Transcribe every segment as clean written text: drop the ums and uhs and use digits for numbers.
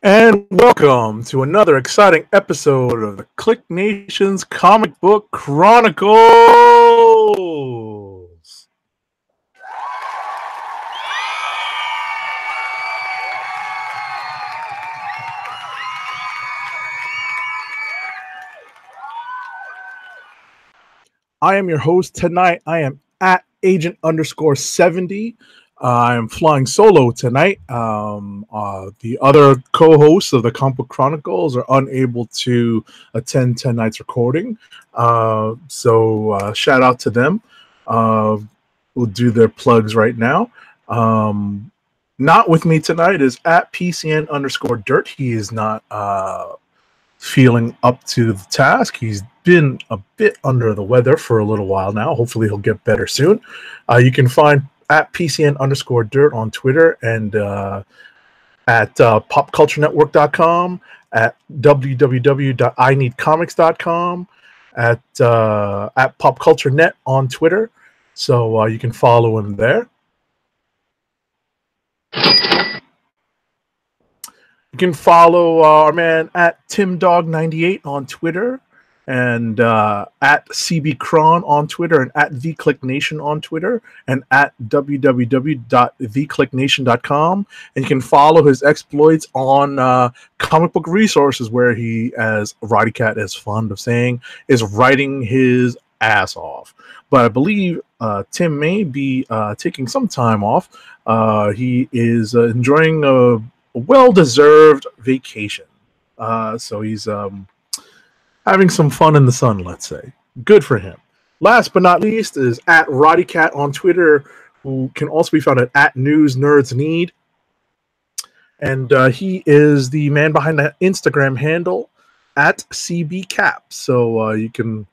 And welcome to another exciting episode of the Click Nation's Comic Book Chronicles. I am your host tonight. I am at Agent_70. I am flying solo tonight. The other co-hosts of the Comic Book Chronicles are unable to attend tonight's recording. So shout out to them. We'll do their plugs right now. Not with me tonight is at PCN_Dirt. He is not feeling up to the task. He's been a bit under the weather for a little while now. Hopefully he'll get better soon. You can find at PCN_Dirt on Twitter and at popculturenetwork.com, at www.ineedcomics.com, at popculturenet on Twitter. So you can follow him there. You can follow our man at TimDog98 on Twitter, and at CBCron on Twitter, and at TheClickNation on Twitter, and at www.theclicknation.com. And you can follow his exploits on Comic Book Resources, where he, as Roddykat is fond of saying, is writing his ass off. But I believe Tim may be taking some time off. He is enjoying a well-deserved vacation. So he's having some fun in the sun, let's say. Good for him. Last but not least is at Roddykat on Twitter, who can also be found at NewsNerdsNeed. And he is the man behind the Instagram handle at CBCap. So you can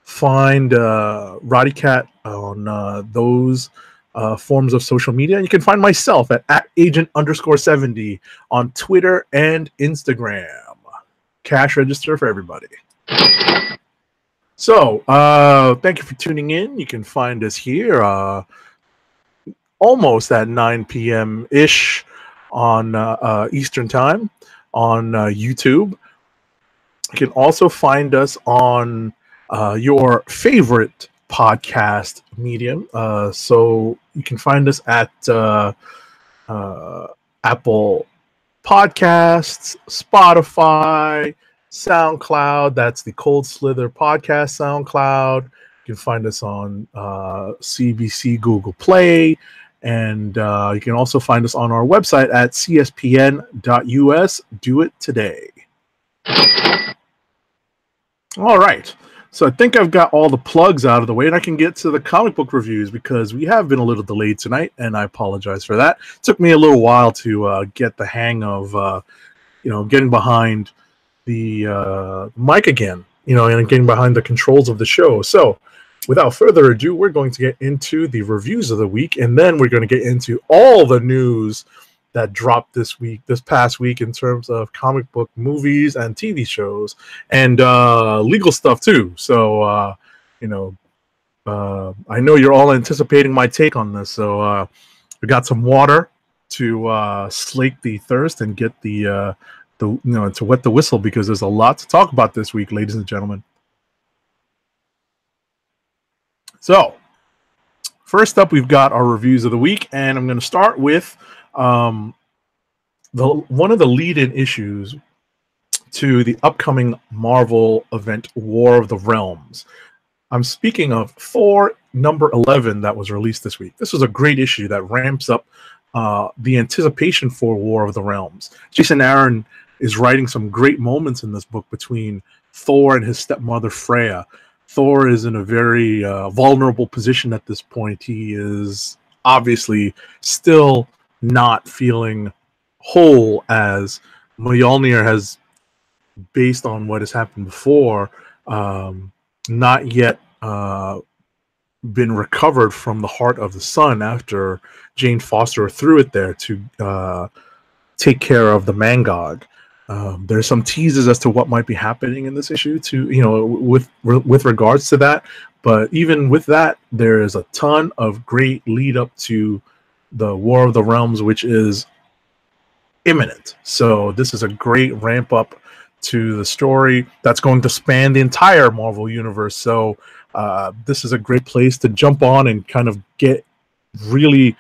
find Roddykat on those forms of social media. And you can find myself at Agent_70 on Twitter and Instagram. Cash register for everybody. So, thank you for tuning in. You can find us here almost at 9 p.m.-ish on Eastern Time on YouTube. You can also find us on your favorite podcast medium. So you can find us at Apple Podcasts, Spotify, SoundCloud. That's the Cold Slither Podcast SoundCloud. You can find us on CBC Google Play, and you can also find us on our website at cspn.us. Do it today. All right. So I think I've got all the plugs out of the way, and I can get to the comic book reviews because we have been a little delayed tonight, and I apologize for that. It took me a little while to get the hang of, getting behind the mic again, and getting behind the controls of the show. So without further ado, we're going to get into the reviews of the week, and then we're going to get into all the news that dropped this past week in terms of comic book movies and TV shows and legal stuff too. So, I know you're all anticipating my take on this. So we got some water to slake the thirst and get to wet the whistle, because there's a lot to talk about this week, ladies and gentlemen. So first up, we've got our reviews of the week, and I'm going to start with one of the lead-in issues to the upcoming Marvel event, War of the Realms. I'm speaking of Thor number 11 that was released this week. This was a great issue that ramps up the anticipation for War of the Realms. Jason Aaron is writing some great moments in this book between Thor and his stepmother Freya. Thor is in a very vulnerable position at this point. He is obviously still not feeling whole, as Mjolnir has, based on what has happened before, not yet been recovered from the heart of the sun after Jane Foster threw it there to take care of the Mangog. There's some teases as to what might be happening in this issue with regards to that, but even with that, there is a ton of great lead up to the War of the Realms, which is imminent. So this is a great ramp up to the story that's going to span the entire Marvel universe. So this is a great place to jump on and kind of get really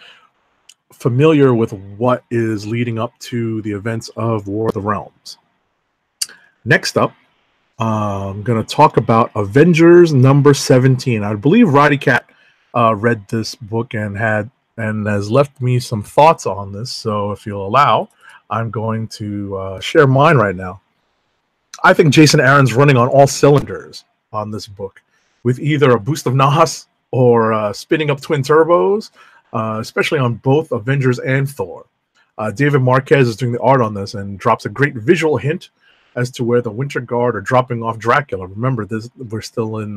familiar with what is leading up to the events of War of the Realms. Next up, I'm going to talk about Avengers number 17. I believe Roddykat read this book and has left me some thoughts on this. So if you'll allow, I'm going to share mine right now. I think Jason Aaron's running on all cylinders on this book, with either a boost of NOS or spinning up twin turbos, especially on both Avengers and Thor. David Marquez is doing the art on this and drops a great visual hint as to where the Winter Guard are dropping off Dracula. Remember, we're still in,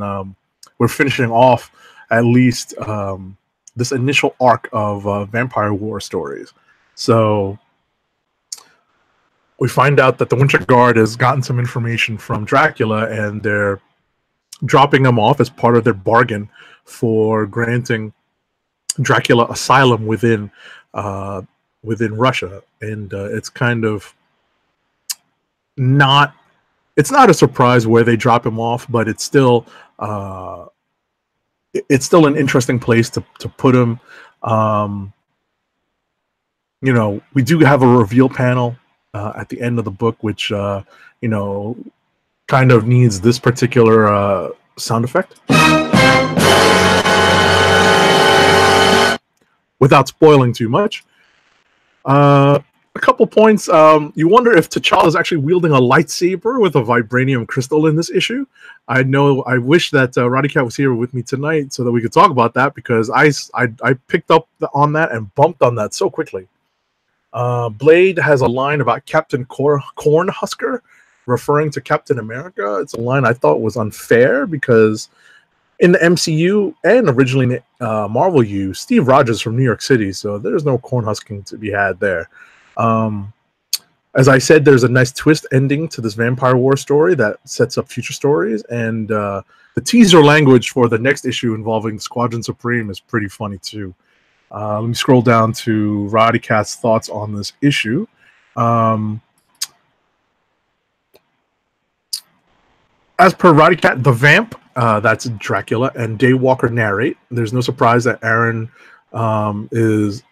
we're finishing off at least this initial arc of Vampire War stories. So we find out that the Winter Guard has gotten some information from Dracula, and they're dropping him off as part of their bargain for granting Dracula asylum within Russia. And it's kind of not a surprise where they drop him off, but it's still an interesting place to put him. We do have a reveal panel at the end of the book, which kind of needs this particular sound effect. Without spoiling too much, a couple points. You wonder if T'Challa is actually wielding a lightsaber with a vibranium crystal in this issue. I wish that Roddykat was here with me tonight so that we could talk about that, because I picked up on that and bumped on that so quickly. Blade has a line about Captain Cornhusker, referring to Captain America. It's a line I thought was unfair, because in the MCU and originally in Marvel U, Steve Rogers from New York City, so there's no cornhusking to be had there. As I said, there's a nice twist ending to this Vampire War story that sets up future stories, and the teaser language for the next issue involving Squadron Supreme is pretty funny too. Let me scroll down to Roddykat's thoughts on this issue. As per Roddykat, the Vamp, that's Dracula, and Daywalker narrate. There's no surprise that Aaron is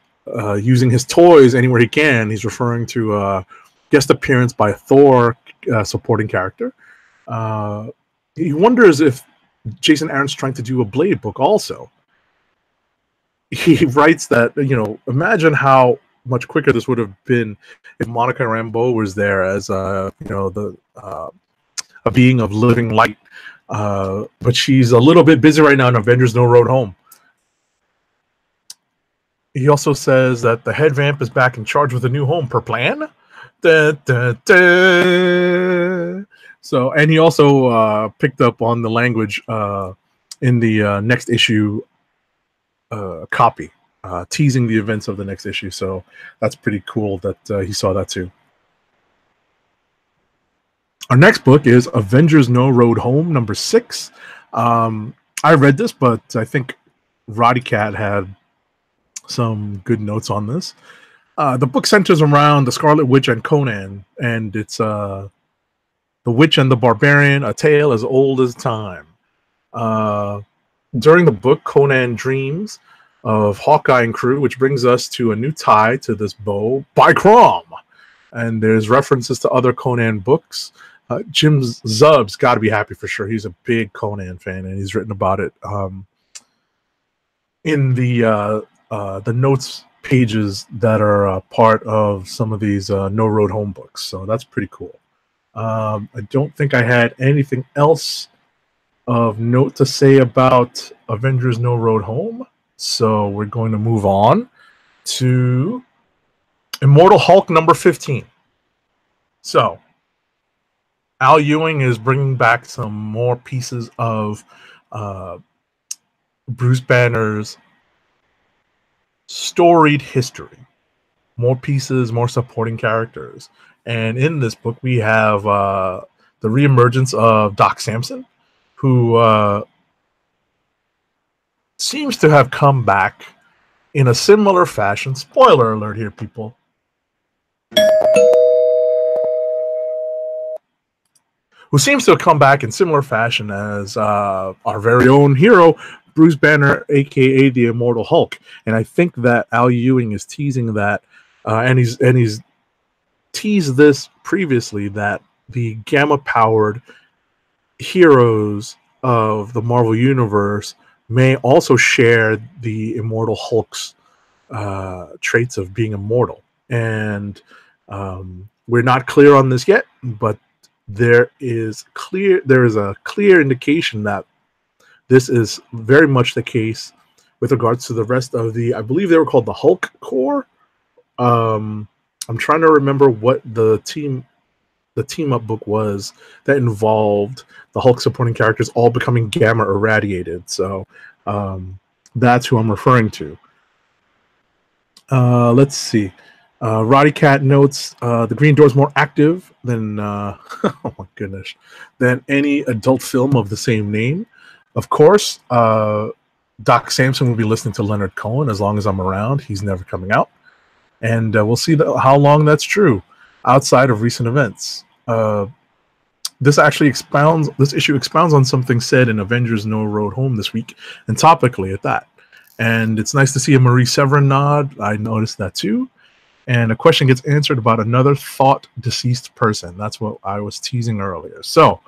using his toys anywhere he can. He's referring to a guest appearance by Thor, supporting character. He wonders if Jason Aaron's trying to do a Blade book also. He writes that, imagine how much quicker this would have been if Monica Rambeau was there as, a being of living light. But she's a little bit busy right now in Avengers No Road Home. He also says that the head vamp is back in charge with a new home per plan. Da, da, da. So, and he also picked up on the language in the next issue copy, teasing the events of the next issue. So that's pretty cool that he saw that too. Our next book is Avengers No Road Home, number 6. I read this, but I think Roddykat had some good notes on this. The book centers around the Scarlet Witch and Conan, and it's the Witch and the Barbarian, a tale as old as time. During the book, Conan dreams of Hawkeye and crew, which brings us to a new tie to this bow by Crom. And there's references to other Conan books. Jim Zub's got to be happy for sure. He's a big Conan fan, and he's written about it in the notes pages that are part of some of these No Road Home books. So that's pretty cool. I don't think I had anything else of note to say about Avengers No Road Home. So we're going to move on to Immortal Hulk number 15. So Al Ewing is bringing back some more pieces of Bruce Banner's storied history. More pieces, more supporting characters. And in this book, we have the reemergence of Doc Samson, who seems to have come back in a similar fashion. Spoiler alert here, people. who seems to come back in similar fashion as our very own hero, Bruce Banner, aka the Immortal Hulk. And I think that Al Ewing is teasing that, and he's teased this previously, that the gamma-powered heroes of the Marvel Universe may also share the Immortal Hulk's traits of being immortal. And we're not clear on this yet, but there is a clear indication that this is very much the case with regards to the rest of the, I believe they were called the Hulk Corps. I'm trying to remember what the team up book was that involved the Hulk supporting characters all becoming gamma irradiated. So that's who I'm referring to. Let's see. Roddykat notes the Green Door is more active than oh my goodness, than any adult film of the same name. Of course, Doc Samson will be listening to Leonard Cohen as long as I'm around. He's never coming out, and we'll see how long that's true outside of recent events. This issue expounds on something said in Avengers No Road Home this week, and topically at that. And it's nice to see a Marie Severin nod. I noticed that too. And a question gets answered about another thought deceased person. That's what I was teasing earlier. So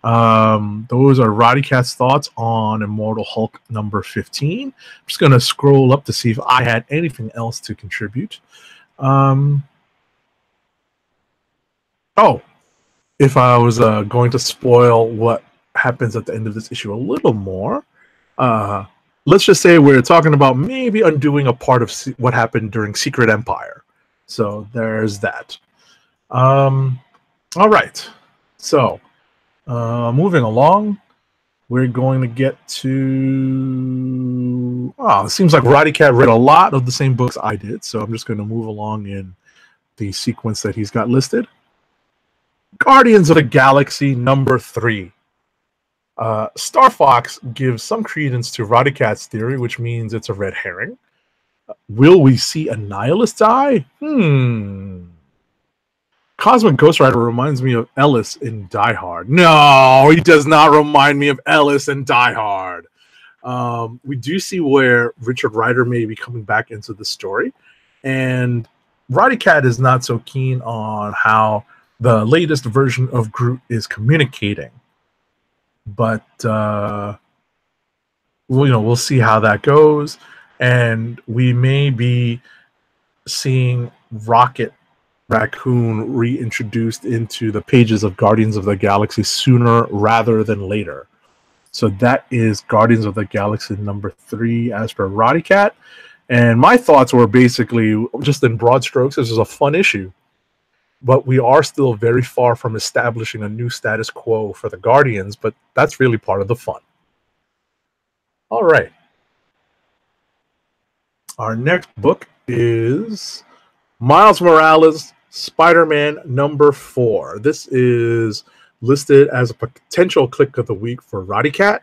those are Roddykat's thoughts on Immortal Hulk number 15. I'm just going to scroll up to see if I had anything else to contribute. If I was going to spoil what happens at the end of this issue a little more, let's just say we're talking about maybe undoing a part of what happened during Secret Empire. So there's that. All right. So moving along, we're going to get to... it seems like Roddykat read a lot of the same books I did, so I'm just going to move along in the sequence that he's got listed. Guardians of the Galaxy number 3. Star Fox gives some credence to Roddykat's theory, which means it's a red herring. Will we see a nihilist die? Cosmic Ghost Rider reminds me of Ellis in Die Hard. No, he does not remind me of Ellis in Die Hard. We do see where Richard Rider may be coming back into the story, and Roddykat is not so keen on how the latest version of Groot is communicating. But we'll see how that goes, and we may be seeing Rocket Raccoon reintroduced into the pages of Guardians of the Galaxy sooner rather than later. So that is Guardians of the Galaxy number 3 as per Roddykat. And my thoughts were basically, just in broad strokes, this is a fun issue. But we are still very far from establishing a new status quo for the Guardians, but that's really part of the fun. All right. Our next book is Miles Morales, Spider-Man number 4. This is listed as a potential click of the week for Roddykat.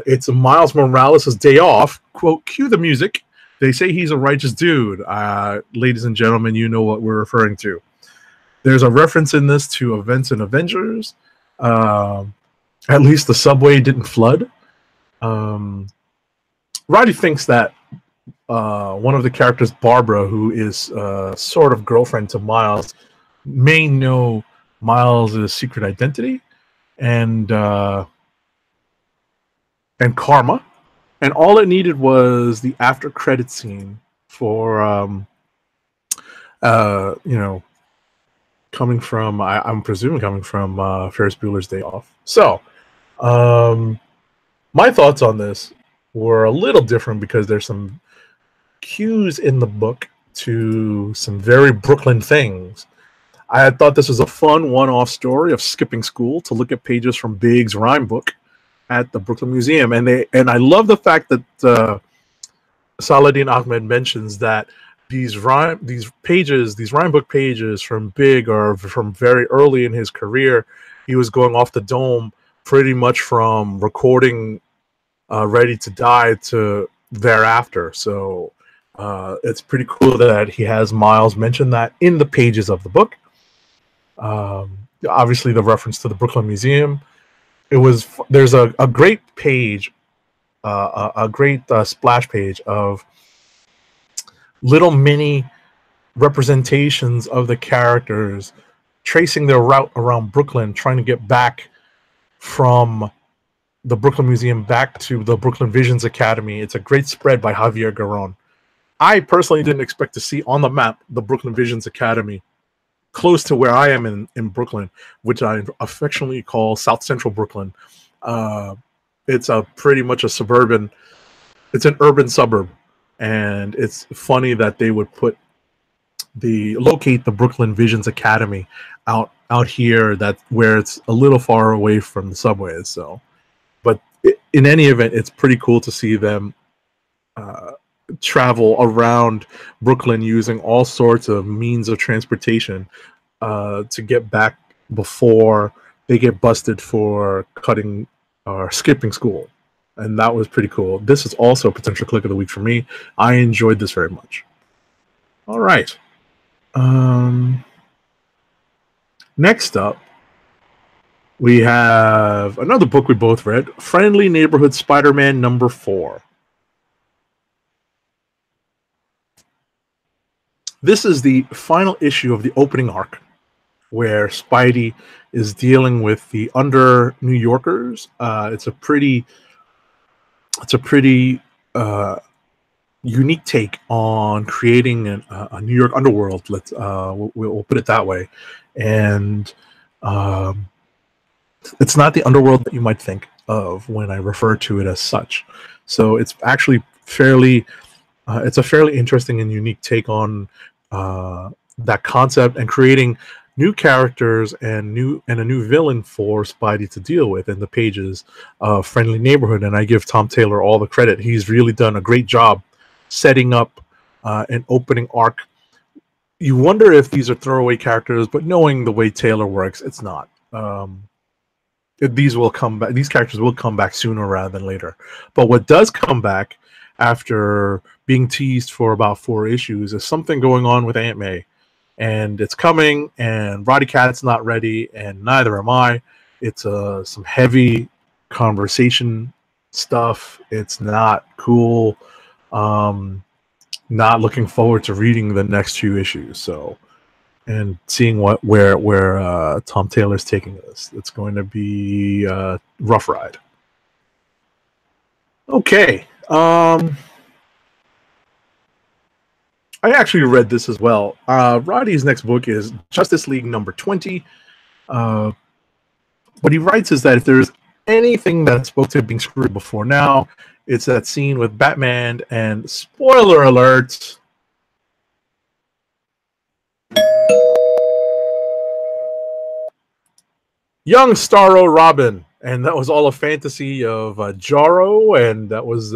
It's Miles Morales' day off. Quote, cue the music. They say he's a righteous dude. Ladies and gentlemen, you know what we're referring to. There's a reference in this to events in Avengers. At least the subway didn't flood. Roddy thinks that one of the characters, Barbara, who is sort of girlfriend to Miles, may know Miles' secret identity and karma. And all it needed was the after credit scene for coming from, I'm presuming coming from Ferris Bueller's Day Off. So, my thoughts on this were a little different because there's some cues in the book to some very Brooklyn things. I had thought this was a fun one-off story of skipping school to look at pages from Big's rhyme book at the Brooklyn Museum. And I love the fact that Saladin Ahmed mentions that these rhyme book pages from Big are from very early in his career. He was going off the dome pretty much from recording Ready to Die to thereafter. So It's pretty cool that he has Miles mention that in the pages of the book. Obviously, the reference to the Brooklyn Museum. There's a great page, a great splash page of little mini representations of the characters tracing their route around Brooklyn, trying to get back from the Brooklyn Museum back to the Brooklyn Visions Academy. It's a great spread by Javier Garron. I personally didn't expect to see on the map the Brooklyn Visions Academy close to where I am in Brooklyn, which I affectionately call South Central Brooklyn. It's pretty much a suburban, it's an urban suburb. And it's funny that they would locate the Brooklyn Visions Academy out here, where it's a little far away from the subways. So, but in any event, it's pretty cool to see them travel around Brooklyn using all sorts of means of transportation to get back before they get busted for cutting or skipping school. And that was pretty cool. This is also a potential click of the week for me. I enjoyed this very much. All right. Next up, we have another book we both read, Friendly Neighborhood Spider-Man number 4. This is the final issue of the opening arc, where Spidey is dealing with the under New Yorkers. It's a pretty unique take on creating a New York underworld. We'll put it that way, and it's not the underworld that you might think of when I refer to it as such. So it's actually it's a fairly interesting and unique take on that concept, and creating new characters and a new villain for Spidey to deal with in the pages of Friendly Neighborhood. And I give Tom Taylor all the credit. He's really done a great job setting up an opening arc. You wonder if these are throwaway characters, but knowing the way Taylor works, it's not. These will come back. These characters will come back sooner rather than later. But what does come back after being teased for about 4 issues is something going on with Aunt May. And it's coming, and Roddykat's not ready, and neither am I. It's some heavy conversation stuff. It's not cool. Not looking forward to reading the next 2 issues. So, and seeing where Tom Taylor's taking this. It's going to be a rough ride. Okay. I actually read this as well. Roddy's next book is Justice League number 20. What he writes is that if there's anything that spoke to being screwed before now, it's that scene with Batman and, spoiler alert, young Starro Robin. And that was all a fantasy of Jarro, and that was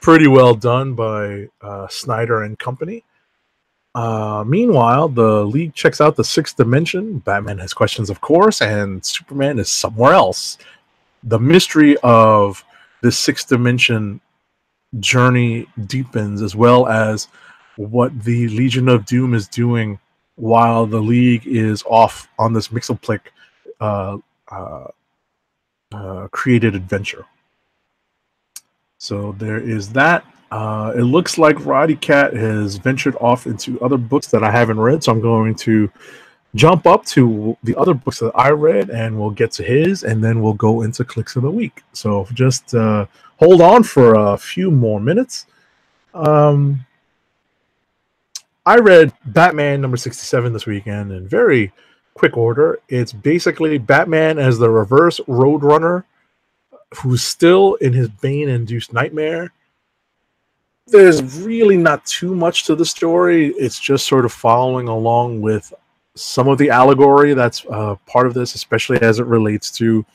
pretty well done by Snyder and company. Meanwhile, the League checks out the 6th dimension. Batman has questions, of course, and Superman is somewhere else. The mystery of this 6th dimension journey deepens, as well as what the Legion of Doom is doing while the League is off on this Mixoplick created adventure. So there is that. It looks like Roddykat has ventured off into other books that I haven't read, so I'm going to jump up to the other books that I read, and we'll get to his, and then we'll go into Clicks of the Week. So just hold on for a few more minutes. I read Batman number 67 this weekend in very quick order. It's basically Batman as the reverse Roadrunner, who's still in his Bane-induced nightmare. There's really not too much to the story. It's just sort of following along with some of the allegory that's part of this, especially as it relates to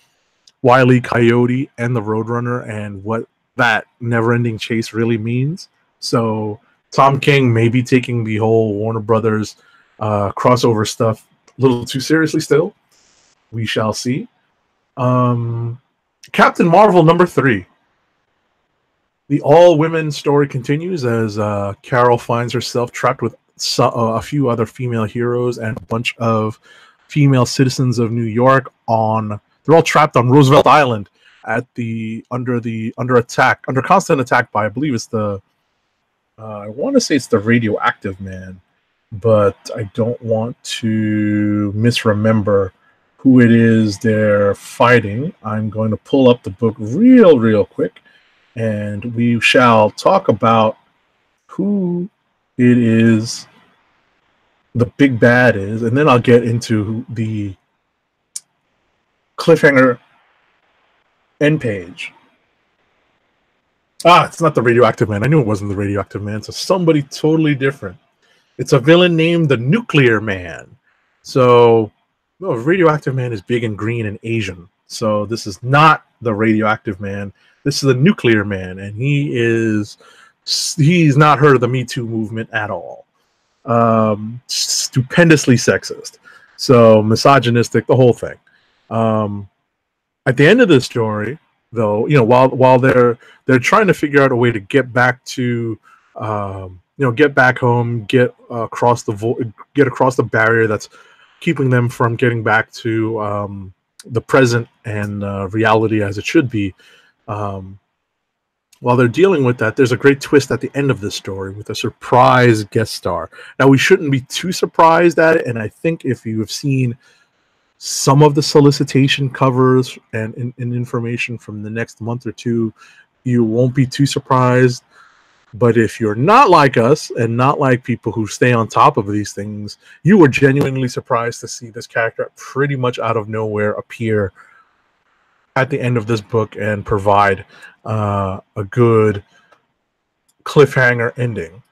Wile E. Coyote and the Roadrunner and what that never-ending chase really means. So Tom King may be taking the whole Warner Brothers crossover stuff a little too seriously still. We shall see. Captain Marvel number 3. The all-women story continues as Carol finds herself trapped with a few other female heroes and a bunch of female citizens of New York on. They're all trapped on Roosevelt Island at under attack, under constant attack by, I believe it's the I want to say it's the Radioactive Man, but I don't want to misremember who it is they're fighting. I'm going to pull up the book real quick, and we shall talk about who it is the big bad is, and then I'll get into the cliffhanger end page. It's not the Radioactive Man. I knew it wasn't the Radioactive Man. It's somebody totally different. It's a villain named the Nuclear Man. So, no, Radioactive Man is big and green and Asian. So this is not the Radioactive Man. This is the Nuclear Man, and he's not heard of the Me Too movement at all. Stupendously sexist. So misogynistic, the whole thing. At the end of the story, though, while they're trying to figure out a way to get back to get back home, get across the barrier that's keeping them from getting back to the present and reality as it should be. While they're dealing with that, there's a great twist at the end of this story with a surprise guest star. Now, we shouldn't be too surprised at it, and I think if you have seen some of the solicitation covers and information from the next month or two, you won't be too surprised. But if you're not like us and not like people who stay on top of these things, you were genuinely surprised to see this character pretty much out of nowhere appear at the end of this book and provide a good cliffhanger ending.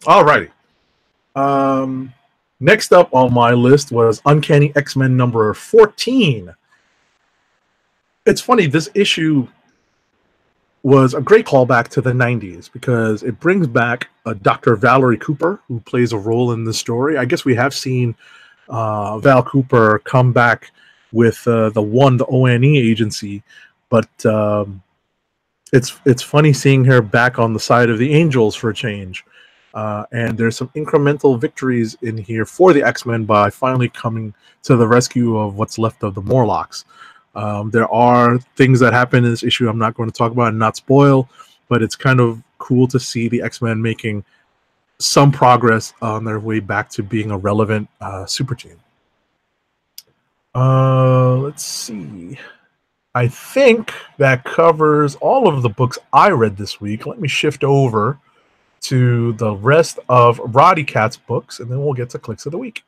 Alrighty. Next up on my list was Uncanny X-Men number 14. It's funny, this issue was a great callback to the 90s because it brings back Dr. Valerie Cooper, who plays a role in the story. I guess we have seen Val Cooper come back with the ONE agency, but it's funny seeing her back on the side of the Angels for a change. And there's some incremental victories in here for the X-Men by finally coming to the rescue of what's left of the Morlocks. There are things that happen in this issue I'm not going to talk about and not spoil, but it's kind of cool to see the X-Men making some progress on their way back to being a relevant super team. Let's see. I think that covers all of the books I read this week. Let me shift over to the rest of Roddykat's books, and then we'll get to Clicks of the Week.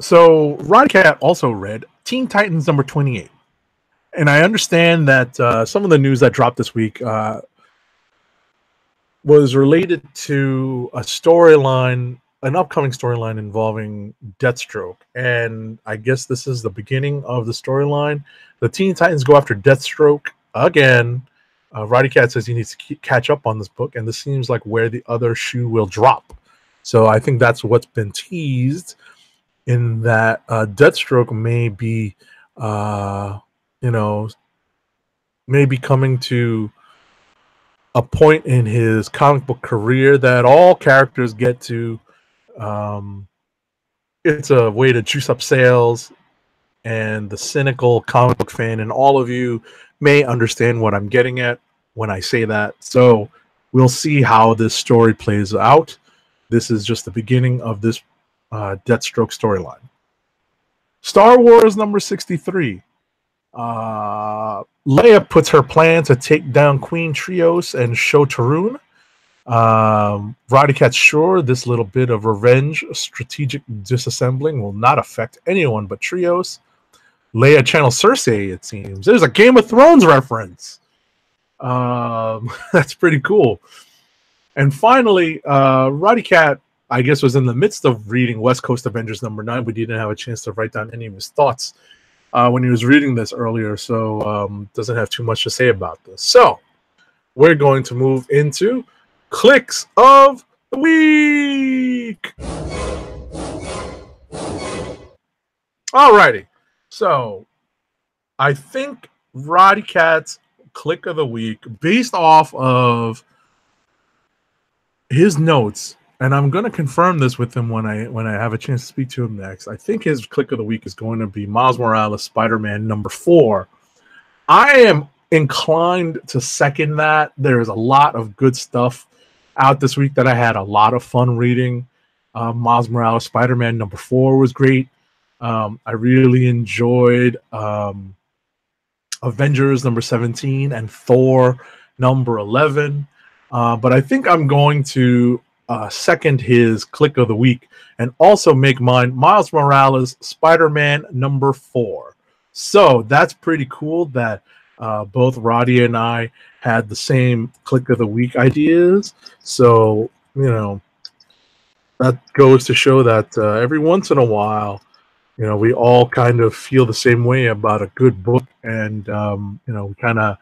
So Roddykat also read Teen Titans number 28. And I understand that some of the news that dropped this week was related to a storyline, an upcoming storyline involving Deathstroke. And I guess this is the beginning of the storyline. The Teen Titans go after Deathstroke again. Roddykat says he needs to catch up on this book, and this seems like where the other shoe will drop. So I think that's what's been teased, in that Deathstroke may be, maybe coming to a point in his comic book career that all characters get to. It's a way to juice up sales, and the cynical comic book fan and all of you may understand what I'm getting at when I say that. So we'll see how this story plays out. This is just the beginning of this Deathstroke storyline. Star Wars number 63. Leia puts her plan to take down Queen Trios and Sho Tarun. Roddykat's sure this little bit of revenge, strategic disassembling will not affect anyone but Trios. Leia channels Cersei, it seems. There's a Game of Thrones reference. That's pretty cool. And finally, Roddykat, I guess, was in the midst of reading West Coast Avengers number 9, but he didn't have a chance to write down any of his thoughts when he was reading this earlier, so doesn't have too much to say about this. So we're going to move into Clicks of the week. Alrighty, so I think Roddykat's click of the week, based off of his notes, and I'm going to confirm this with him when I have a chance to speak to him next. I think his click of the week is going to be Miles Morales Spider-Man #4. I am inclined to second that. There's a lot of good stuff out this week that I had a lot of fun reading. Miles Morales Spider-Man #4 was great. I really enjoyed Avengers #17 and Thor #11. But I think I'm going to second his click of the week and also make mine Miles Morales Spider-Man #4. So that's pretty cool that both Roddy and I had the same click of the week ideas. So, that goes to show that every once in a while, we all kind of feel the same way about a good book, and we kind of,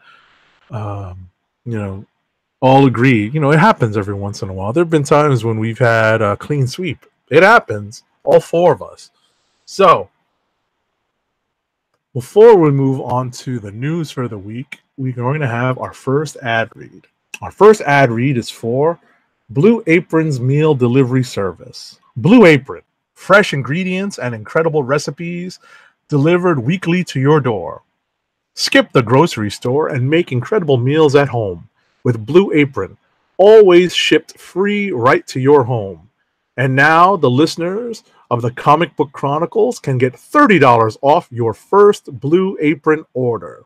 all agree. It happens every once in a while. There have been times when we've had a clean sweep. It happens, all four of us. So, before we move on to the news for the week, we're going to have our first ad read. Our first ad read is for Blue Apron's meal delivery service. Blue Apron. Fresh ingredients and incredible recipes delivered weekly to your door. Skip the grocery store and make incredible meals at home with Blue Apron, always shipped free right to your home. And now the listeners of the Comic Book Chronicles can get $30 off your first Blue Apron order.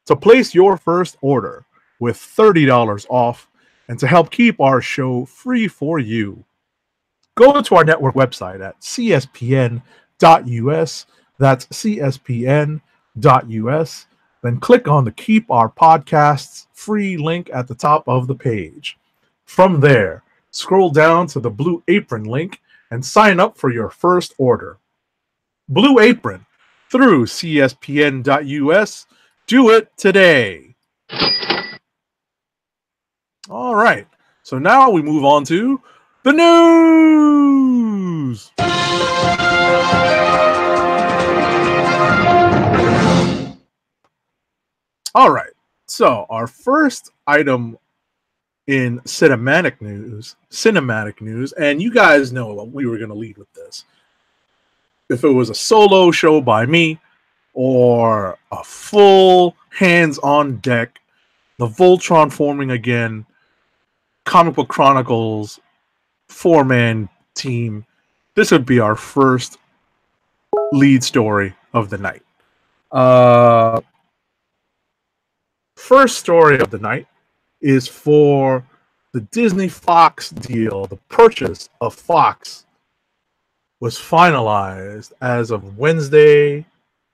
To place your first order with $30 off and to help keep our show free for you, go to our network website at cspn.us. That's cspn.us. Then click on the Keep Our Podcasts free link at the top of the page. From there, scroll down to the Blue Apron link and sign up for your first order. Blue Apron through cspn.us. Do it today. All right. So now we move on to the news. All right. So our first item in cinematic news, and you guys know we were going to lead with this. If it was a solo show by me or a full hands-on deck, the Voltron forming again, Comic Book Chronicles 4-man team, this would be our first lead story of the night. First story of the night is for the Disney Fox deal. The purchase of Fox was finalized as of Wednesday,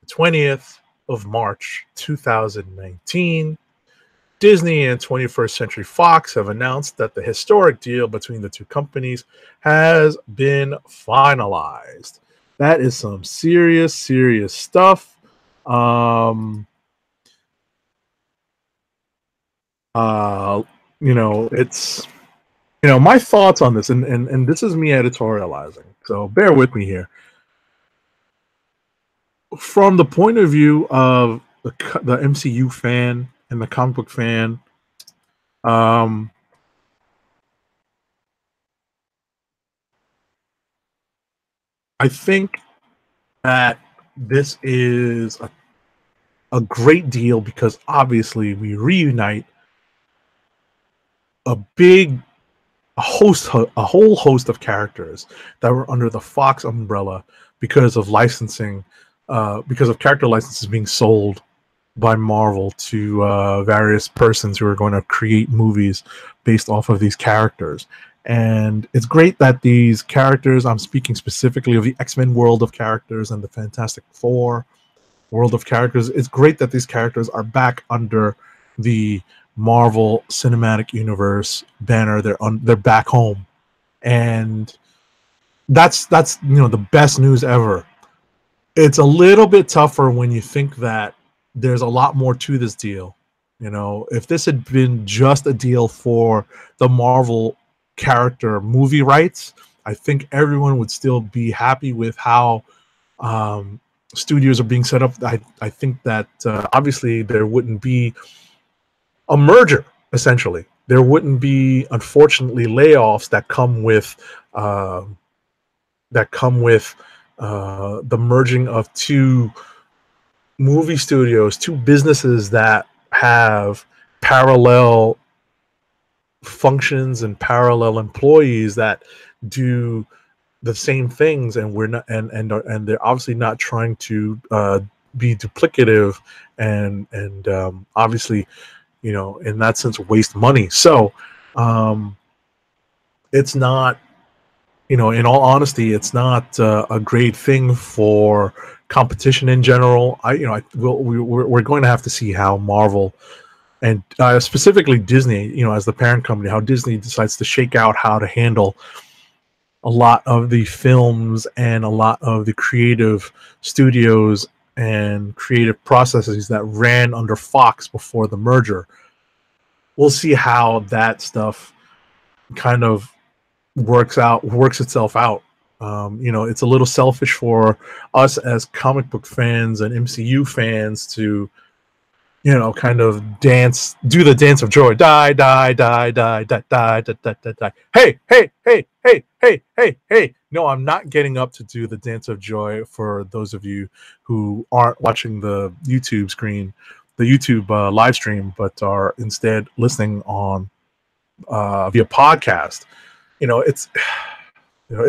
the 20th of March, 2019. Disney and 21st Century Fox have announced that the historic deal between the two companies has been finalized. That is some serious stuff. It's my thoughts on this, and this is me editorializing, so bear with me here. From the point of view of the MCU fan and the comic book fan, I think that this is a great deal because obviously we reunite a whole host of characters that were under the Fox umbrella because of licensing, because of character licenses being sold by Marvel to various persons who are going to create movies based off of these characters. And it's great that these characters, I'm speaking specifically of the X-Men world of characters and the Fantastic Four world of characters, it's great that these characters are back under the Marvel Cinematic Universe banner. They're back home, and that's the best news ever. It's a little bit tougher when you think that there's a lot more to this deal. If this had been just a deal for the Marvel character movie rights, I think everyone would still be happy with how studios are being set up. I think that obviously there wouldn't be a merger, essentially. There wouldn't be, unfortunately, layoffs that come with uh, the merging of two movie studios, two businesses that have parallel functions and parallel employees that do the same things, and we're not, and they're obviously not trying to be duplicative, and obviously, in that sense, waste money. So it's not, in all honesty, it's not a great thing for competition in general. We're going to have to see how Marvel and specifically Disney, as the parent company, how Disney decides to shake out how to handle a lot of the films and a lot of the creative studios and creative processes that ran under Fox before the merger. We'll see how that stuff kind of works itself out. It's a little selfish for us as comic book fans and MCU fans to, kind of do the dance of joy. Die, die, die, die, die, die, die, die, die, die. Hey, hey, hey, hey, hey, hey, hey. No, I'm not getting up to do the dance of joy for those of you who aren't watching the YouTube screen, the YouTube live stream, but are instead listening on via podcast. It's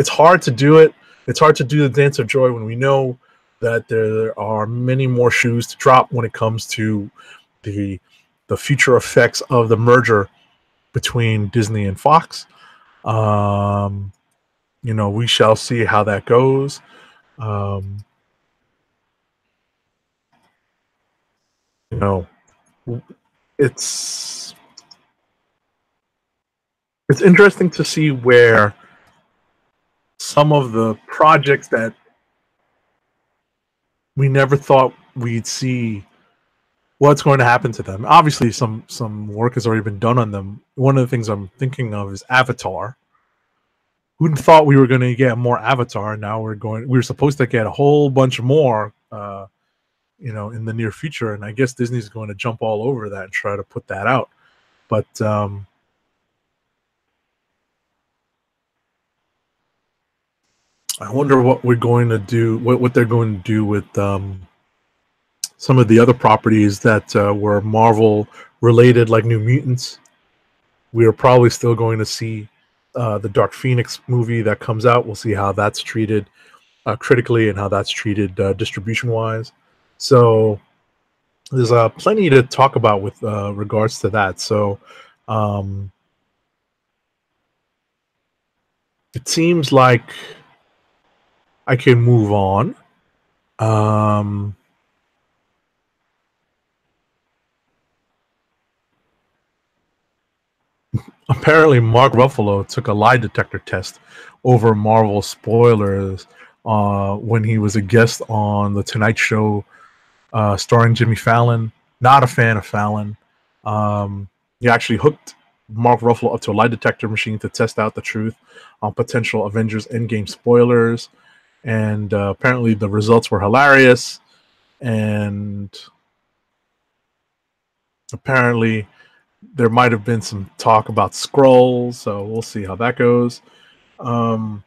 hard to do it. It's hard to do the dance of joy when we know that there are many more shoes to drop when it comes to the future effects of the merger between Disney and Fox. We shall see how that goes. It's interesting to see where some of the projects that we never thought we'd see, what's going to happen to them. Obviously, some work has already been done on them. One of the things I'm thinking of is Avatar. Who thought we were going to get more Avatar? Now we're supposed to get a whole bunch more, in the near future. And I guess Disney's going to jump all over that and try to put that out. But I wonder what we're going to do, what they're going to do with some of the other properties that were Marvel related, like New Mutants. We are probably still going to see the Dark Phoenix movie that comes out. We'll see how that's treated critically and how that's treated distribution wise. So there's plenty to talk about with regards to that. So it seems like I can move on. Apparently, Mark Ruffalo took a lie detector test over Marvel spoilers when he was a guest on The Tonight Show starring Jimmy Fallon. Not a fan of Fallon. He actually hooked Mark Ruffalo up to a lie detector machine to test out the truth on potential Avengers Endgame spoilers. And apparently the results were hilarious. And apparently there might have been some talk about Skrulls, so we'll see how that goes. The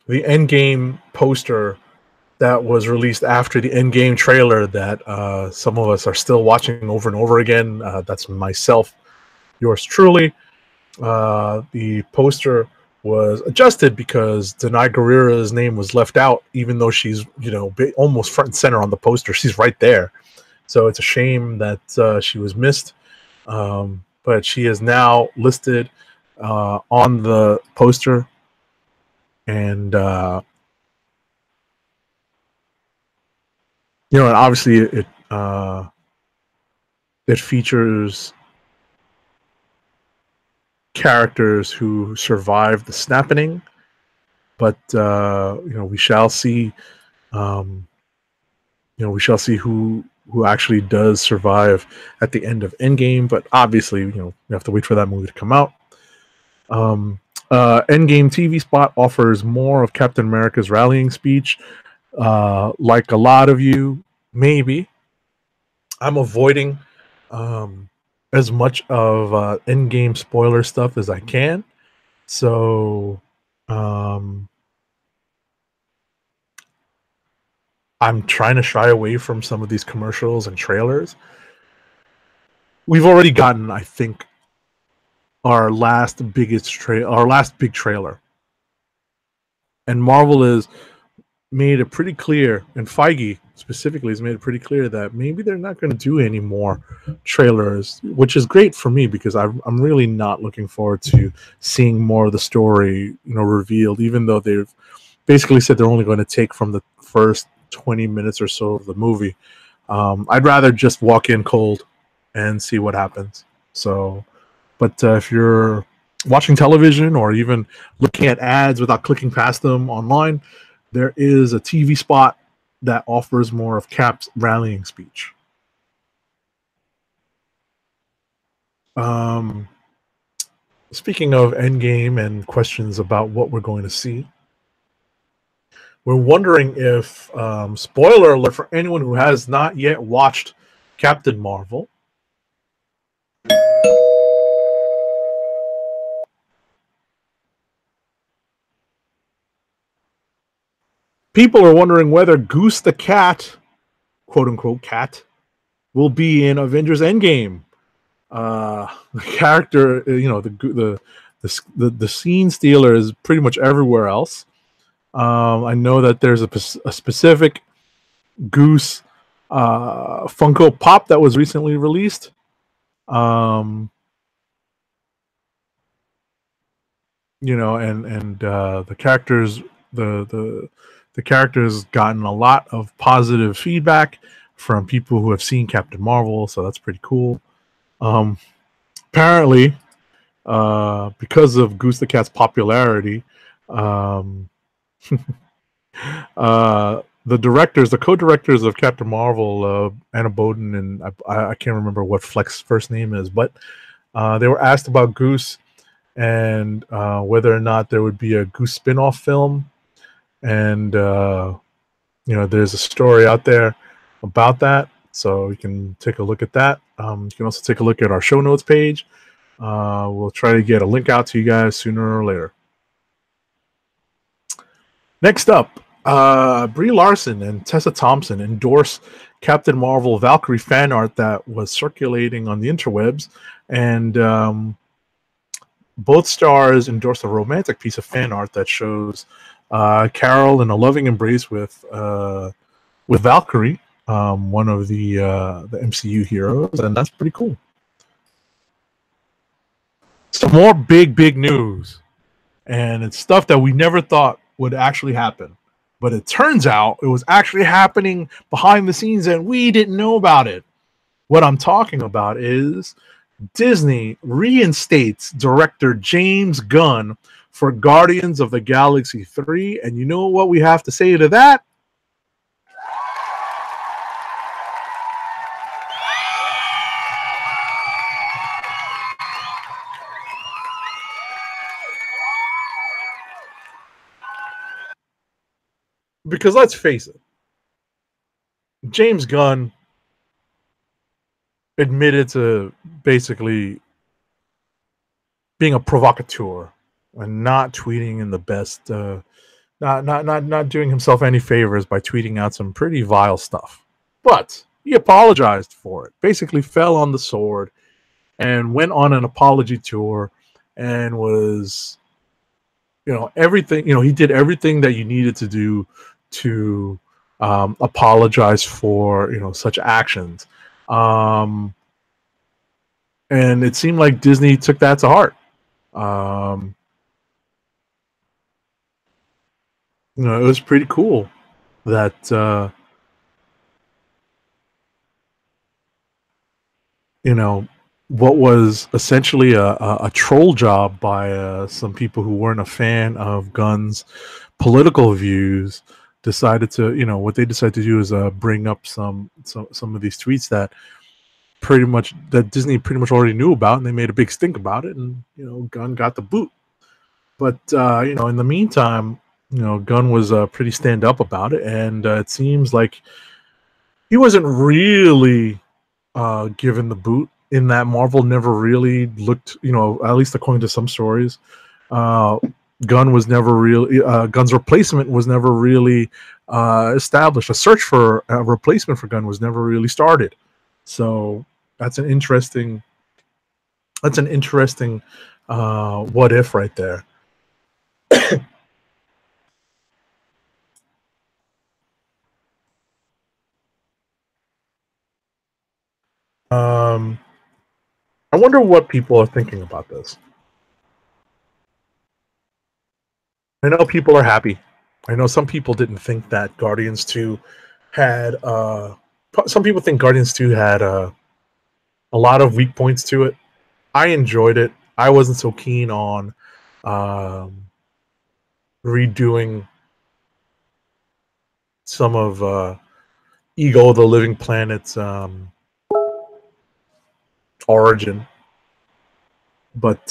Endgame poster that was released after the Endgame trailer that some of us are still watching over and over again. That's myself, yours truly. The poster was adjusted because Denai Guerrera's name was left out, even though she's, almost front and center on the poster. She's right there. So it's a shame that she was missed. But she is now listed on the poster. And, and obviously it features characters who survived the snapping, but we shall see we shall see who actually does survive at the end of Endgame. But obviously, we have to wait for that movie to come out. Endgame TV spot offers more of Captain America's rallying speech. Like a lot of you, maybe I'm avoiding as much of Endgame spoiler stuff as I can. So I'm trying to shy away from some of these commercials and trailers. We've already gotten, I think, our last big trailer, and Marvel has made it pretty clear, and Feige specifically has made it pretty clear that maybe they're not going to do any more trailers, which is great for me because I'm really not looking forward to seeing more of the story, revealed. Even though they've basically said they're only going to take from the first 20 minutes or so of the movie. I'd rather just walk in cold and see what happens. So, but if you're watching television or even looking at ads without clicking past them online, there is a TV spot that offers more of Cap's rallying speech. Speaking of Endgame and questions about what we're going to see, we're wondering if, spoiler alert for anyone who has not yet watched Captain Marvel, people are wondering whether Goose the cat, quote unquote cat, will be in Avengers Endgame. The character, the scene stealer is pretty much everywhere else. I know that there's a specific Goose Funko Pop that was recently released. And the characters, the character's gotten a lot of positive feedback from people who have seen Captain Marvel, so that's pretty cool. Apparently, because of Goose the Cat's popularity, the co-directors of Captain Marvel, Anna Boden and I can't remember what Fleck's first name is, but they were asked about Goose and whether or not there would be a Goose spin-off film. And there's a story out there about that, so you can take a look at that. You can also take a look at our show notes page. We'll try to get a link out to you guys sooner or later. Next up, Brie Larson and Tessa Thompson endorse Captain Marvel Valkyrie fan art that was circulating on the interwebs, and both stars endorsed a romantic piece of fan art that shows Carol in a loving embrace with Valkyrie, one of the MCU heroes, and that's pretty cool. Some more big news, and it's stuff that we never thought would actually happen, but it turns out it was actually happening behind the scenes and we didn't know about it. What I'm talking about is Disney reinstates director James Gunn for Guardians of the Galaxy 3, and you know what we have to say to that? Because let's face it, James Gunn admitted to basically being a provocateur and not tweeting in the best, not doing himself any favors by tweeting out some pretty vile stuff. But he apologized for it, basically fell on the sword and went on an apology tour and was, everything, he did everything that you needed to do to apologize for, such actions. And it seemed like Disney took that to heart. It was pretty cool that, what was essentially a troll job by some people who weren't a fan of Gunn's political views decided to, what they decided to do is bring up some of these tweets that Disney pretty much already knew about, and they made a big stink about it, and Gunn got the boot. But in the meantime, Gunn was pretty stand up about it, and it seems like he wasn't really given the boot, in that Marvel never really looked, at least according to some stories, Gunn's replacement was never really established. A search for a replacement for Gunn was never really started. So that's an interesting what if right there. I wonder what people are thinking about this. I know people are happy. I know some people didn't think that Guardians 2 had some people think Guardians 2 had a lot of weak points to it. I enjoyed it. I wasn't so keen on redoing some of Ego the Living Planet's origin. But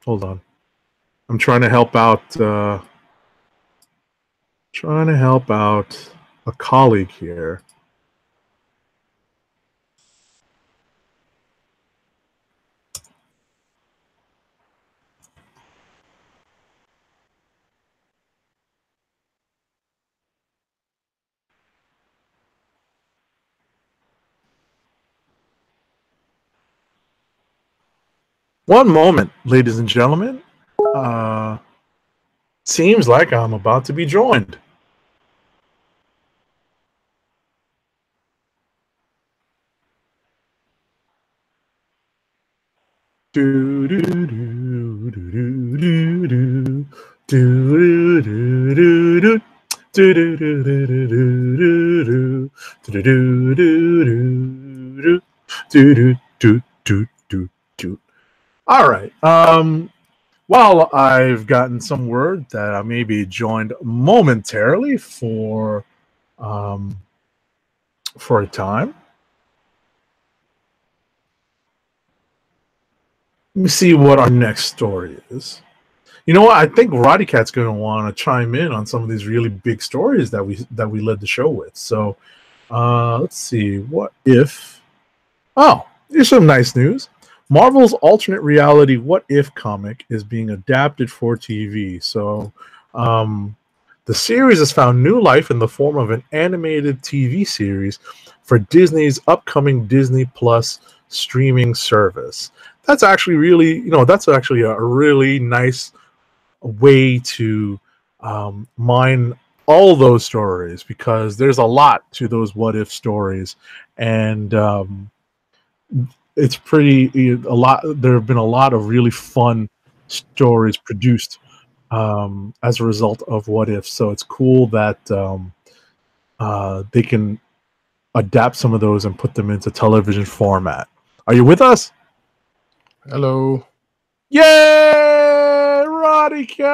hold on. I'm trying to help out a colleague here. One moment, ladies and gentlemen. Seems like I'm about to be joined. Do do do do do do do do do do do. All right. While I've gotten some word that I may be joined momentarily for a time, let me see what our next story is. You know what? I think Roddykat's going to want to chime in on some of these really big stories that we led the show with. So let's see. What if? Oh, here's some nice news. Marvel's alternate reality What If comic is being adapted for TV. So the series has found new life in the form of an animated TV series for Disney's upcoming Disney Plus streaming service. That's actually really, that's actually a really nice way to mine all those stories, because there's a lot to those What If stories, and it's a lot. There have been a lot of really fun stories produced as a result of What If. So it's cool that they can adapt some of those and put them into television format. Are you with us? Hello. Yay, Roddykat!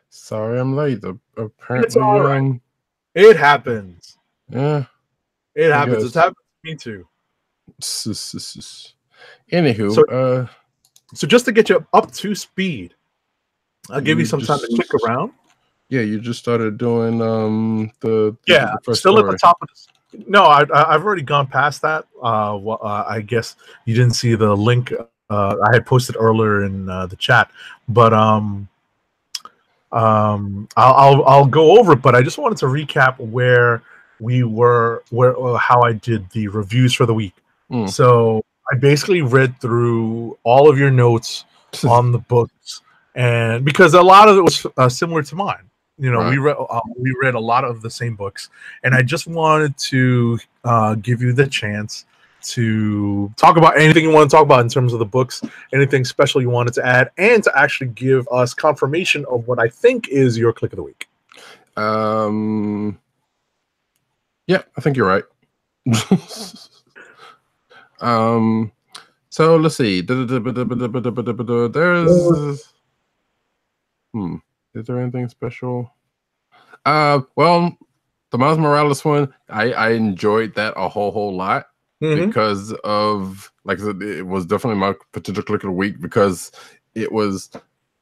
Sorry I'm late. Apparently, It's all right. It happens. Yeah. It happens. It's happened to me too. Anywho, so just to get you up to speed, I'll give you some time to click around. Yeah, you just started doing the first still story. At the top of this. No, I've already gone past that. I guess you didn't see the link I had posted earlier in the chat, but I'll go over it. But I just wanted to recap where we were, how I did the reviews for the week. So I basically read through all of your notes on the books, and because a lot of it was similar to mine. Right. We read a lot of the same books, and I just wanted to give you the chance to talk about anything you want to talk about in terms of the books, anything special you wanted to add, and to actually give us confirmation of what I think is your click of the week. Yeah, I think you're right. So let's see. There's is there anything special? Well, the Miles Morales one, I enjoyed that a whole lot because of, like I said, it was definitely my potential click of the week because it was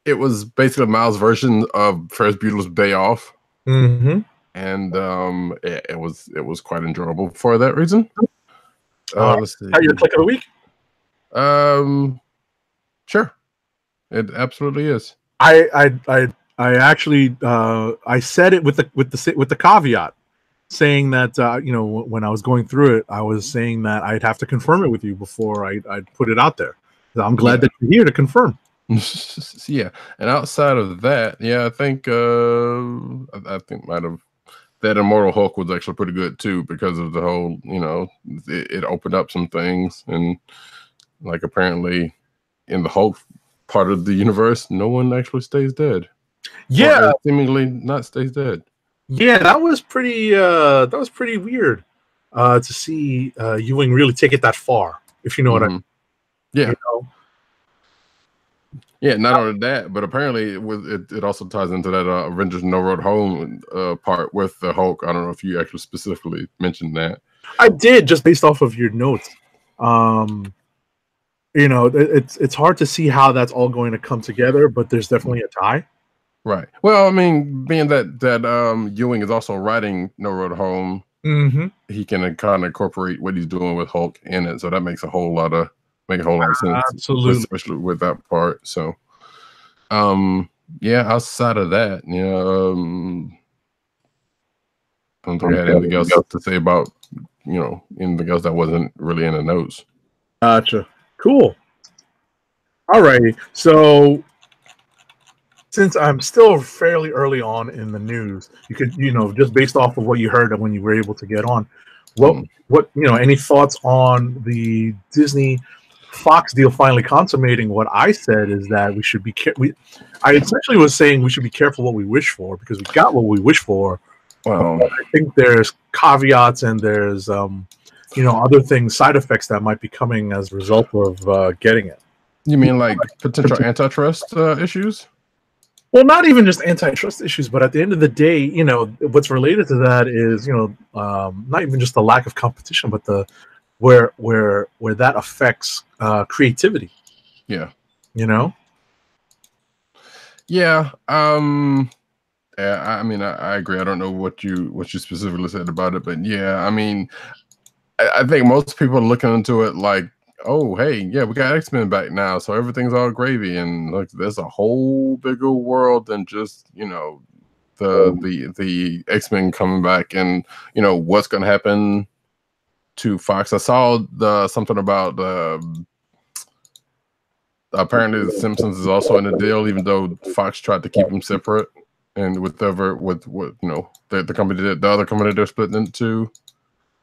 basically Miles' version of Ferris Bueller's Day Off. Mm-hmm. And it was quite enjoyable for that reason. Let's see. How your click of the week? Sure, it absolutely is. I actually I said it with the caveat, saying that when I was going through it, I was saying that I'd have to confirm it with you before I'd put it out there. So I'm glad that you're here to confirm. Yeah, and outside of that, yeah, I think might have that Immortal Hulk was actually pretty good too because of the whole, it opened up some things, and like apparently in the Hulk part of the universe, no one actually stays dead. Yeah, seemingly not stays dead. Yeah, that was pretty weird to see Ewing really take it that far, if you know what I mean. Yeah. Yeah, not only that, but apparently it also ties into that Avengers No Road Home part with the Hulk. I don't know if you actually specifically mentioned that. I did, just based off of your notes. It's hard to see how that's all going to come together, but there's definitely a tie. Right. Well, I mean, being that Ewing is also writing No Road Home, he can kind of incorporate what he's doing with Hulk in it, so that makes a whole lot of sense. Absolutely, especially with that part. So, yeah. Outside of that, I don't think I had anything else to say about anything else that wasn't really in the notes. Gotcha. Cool. All righty. So, since I'm still fairly early on in the news, you could, just based off of what you heard when you were able to get on, what any thoughts on the Disney Fox deal finally consummating? What I said is that we should be I essentially was saying we should be careful what we wish for, because we got what we wish for. Well, I think there's caveats and there's other things, side effects that might be coming as a result of getting it. You mean like potential antitrust issues? Well, not even just antitrust issues, but at the end of the day, what's related to that is, not even just the lack of competition, but the where that affects creativity. Yeah. Yeah. I mean, I agree. I don't know what you specifically said about it, but yeah, I mean, I think most people are looking into it like, oh, hey, yeah, we got X-Men back now, so everything's all gravy, and like there's a whole bigger world than just the X-Men coming back, and what's going to happen to Fox. I saw something about apparently the Simpsons is also in the deal, even though Fox tried to keep them separate, and with the company the other company they're splitting into.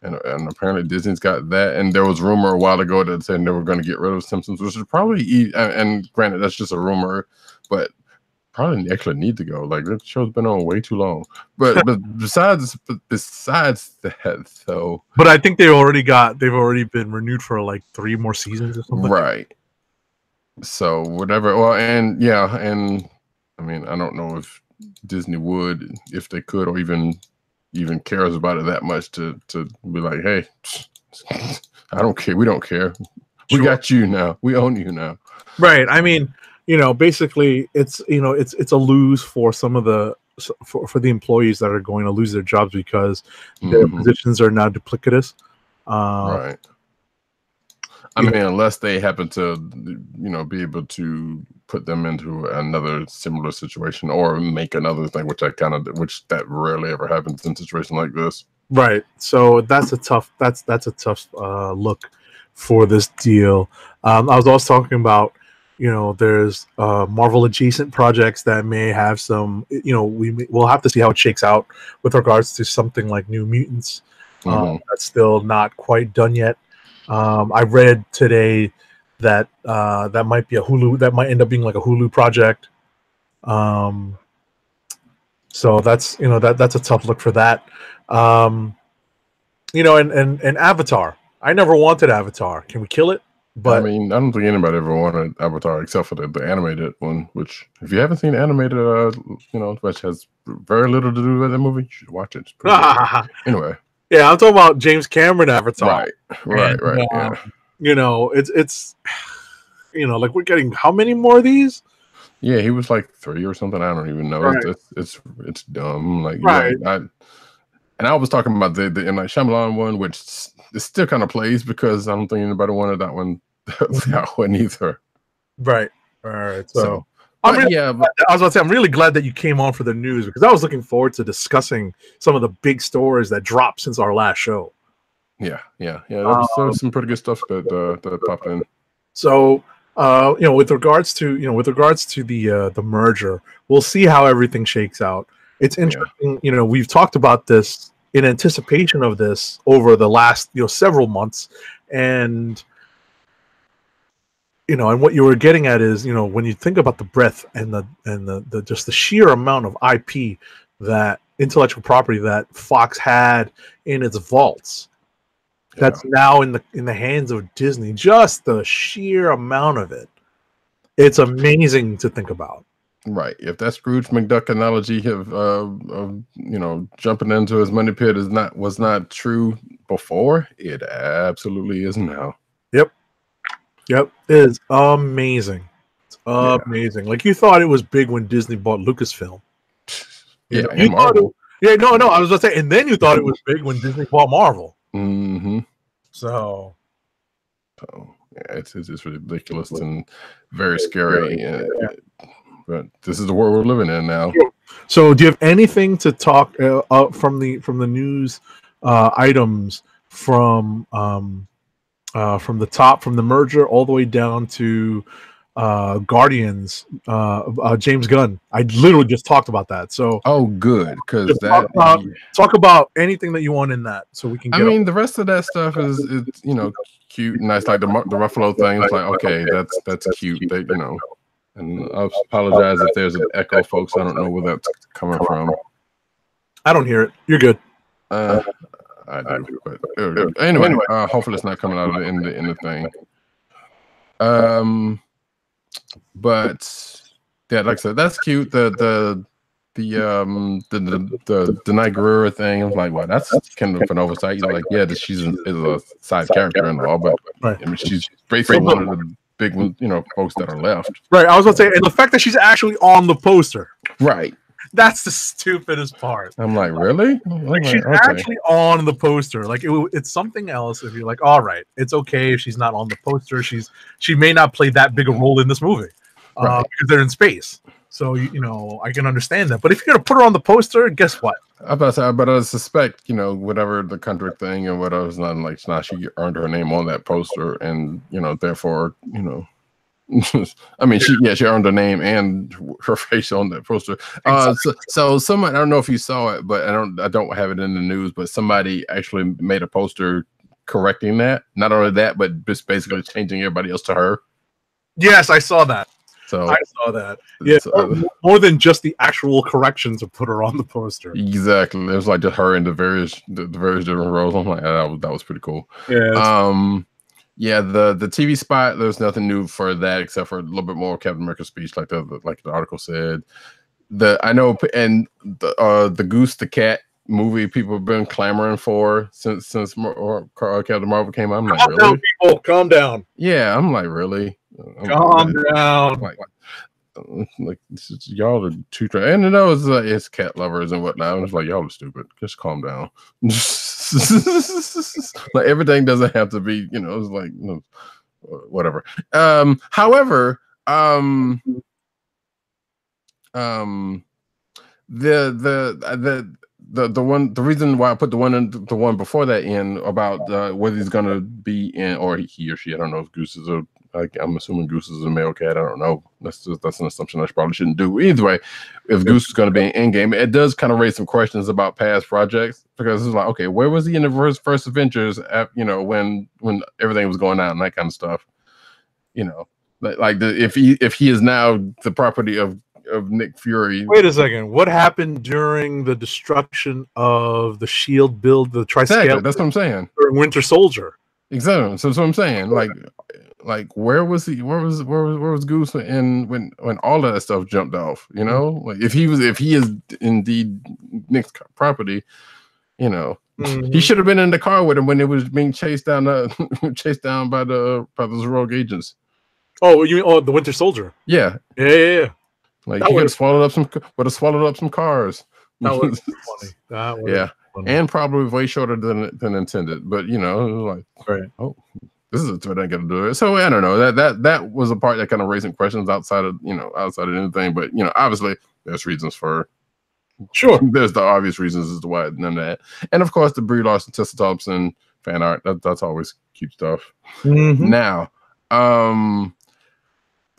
And apparently Disney's got that, and there was rumor a while ago that said they were going to get rid of Simpsons, which is probably, and granted that's just a rumor, but probably actually need to go. Like, that show's been on way too long. But besides that, though. But I think they've already been renewed for like 3 more seasons or something. Right. So whatever. Well, and yeah, and I mean, I don't know if Disney would, if they could, or even cares about it that much to be like, hey, I don't care. We don't care. We got you now. We own you now. Right. I mean, basically it's a lose for some of the for the employees that are going to lose their jobs because their positions are now duplicitous. Right. I mean, unless they happen to, be able to put them into another similar situation or make another thing, which that rarely ever happens in a situation like this. Right. So that's a tough look for this deal. I was also talking about, there's Marvel adjacent projects that may have some, we'll have to see how it shakes out with regards to something like New Mutants. That's still not quite done yet. I read today that that might be that might end up being like a Hulu project. So that's that's a tough look for that. and Avatar. I never wanted Avatar. Can we kill it? But I mean, I don't think anybody ever wanted Avatar except for the animated one. Which, if you haven't seen the animated, which has very little to do with that movie, you should watch it. It's pretty good. Anyway, yeah, I'm talking about James Cameron Avatar. Right. Yeah. It's like we're getting how many more of these? Yeah, he was like 3 or something. I don't even know. Right. It's dumb. Like, right. And I was talking about the M. Night Shyamalan one, which it still kind of plays because I don't think anybody wanted that one. That one either. Right. All right. So I was about to say, I'm really glad that you came on for the news because I was looking forward to discussing some of the big stories that dropped since our last show. Yeah. There was some pretty good stuff that popped in. So, with regards to the merger, we'll see how everything shakes out. It's interesting. Yeah. We've talked about this in anticipation of this over the last several months, and and what you were getting at is when you think about the breadth and the just the sheer amount of IP, that intellectual property that Fox had in its vaults. That's now in the hands of Disney. Just the sheer amount of it. It's amazing to think about. Right. If that Scrooge McDuck analogy of jumping into his money pit was not true before, it absolutely is now. Yep. It is amazing. It's amazing. Yeah. Like you thought it was big when Disney bought Lucasfilm. And Marvel. No. I was going to say, and then you thought it was big when Disney bought Marvel. Mm-hmm. So yeah, it's just ridiculous and very scary. But this is the world we're living in now. So, do you have anything to talk from the news items from the top, from the merger all the way down to Guardians? James Gunn. I literally just talked about that. So, good, because talk about anything that you want in that, so we can. The rest of that stuff is cute and nice, like the Ruffalo thing. It's like, okay, that's cute. They, and I apologize if there's an echo, folks. I don't know where that's coming from. I don't hear it. You're good. I do, but anyway, hopefully it's not coming out in the thing. But yeah, like I said, that's cute. The Night Guerrera thing. I was like, well, that's kind of an oversight. She's a side character and all, but she's basically one of the big folks that are left. Right. I was going to say, and the fact that she's actually on the poster. Right. That's the stupidest part. I'm like, really? She's actually on the poster. Like it's something else if you're like, all right, it's okay if she's not on the poster. She may not play that big a role in this movie because they're in space. So I can understand that. But if you're gonna put her on the poster, guess what? But I suspect whatever the contract thing and whatever is not like now she earned her name on that poster, and therefore she earned her name and her face on that poster. So someone, I don't know if you saw it, but I don't have it in the news, but somebody actually made a poster correcting that. Not only that, but just basically changing everybody else to her. Yes, I saw that. So I saw that. Yeah, more than just the actual correction to put her on the poster. Exactly. It was like just her in the various different roles. I'm like, that was pretty cool. Yeah. Yeah, the TV spot, there's nothing new for that except for a little bit more Captain America speech, like the article said. The Goose the Cat movie people have been clamoring for since Captain Marvel came out. I'm like, really? Calm down, people. Calm down. Yeah, I'm like, really? Calm down. Like y'all are too try, and it's cat lovers and whatnot. It's like y'all are stupid. Just calm down. Like everything doesn't have to be, it's like whatever. However, the reason why I put the one before that in about whether he's gonna be in, or he or she, I don't know if Goose is I'm assuming Goose is a male cat. I don't know. That's an assumption I probably shouldn't do. Either way, if Goose is going to be in Endgame, it does kind of raise some questions about past projects, because it's like, okay, where was he in the first Avengers? When everything was going on and that kind of stuff. If he is now the property of of Nick Fury. Wait a second. What happened during the destruction of the Shield build, the Triscale? Exactly. That's what I'm saying. During Winter Soldier. Exactly. So that's what I'm saying. Like where was he? Where was Goose when all of that stuff jumped off? You know, like if he is indeed Nick's property, you know, he should have been in the car with him when it was being chased down by those rogue agents. Oh, you mean the Winter Soldier? Yeah. Like that he could have swallowed up some cars. That was funny. That was funny. And probably way shorter than intended. But you know, like, right. Oh, this is a threat. I got to do it. So I don't know. That was a part that kind of raising questions outside of anything. But you know, obviously there's reasons for. Sure. There's the obvious reasons as to why none of that, and of course the Brie Larson, Tessa Thompson fan art. That's always cute stuff. Now, the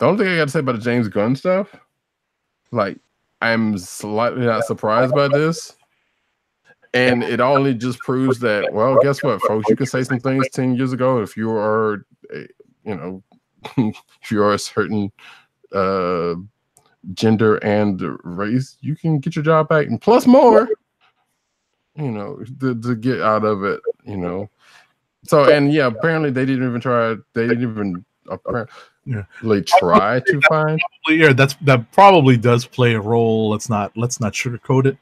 only thing I got to say about the James Gunn stuff, like, I'm slightly not surprised by this. And it only just proves that, well, guess what, folks? You could say some things 10 years ago if you are, if you are a certain gender and race, you can get your job back and plus more, you know, to get out of it, you know. So, and yeah, apparently they didn't even try. They didn't even apparently try to find. Yeah, that probably does play a role. Let's not sugarcoat it.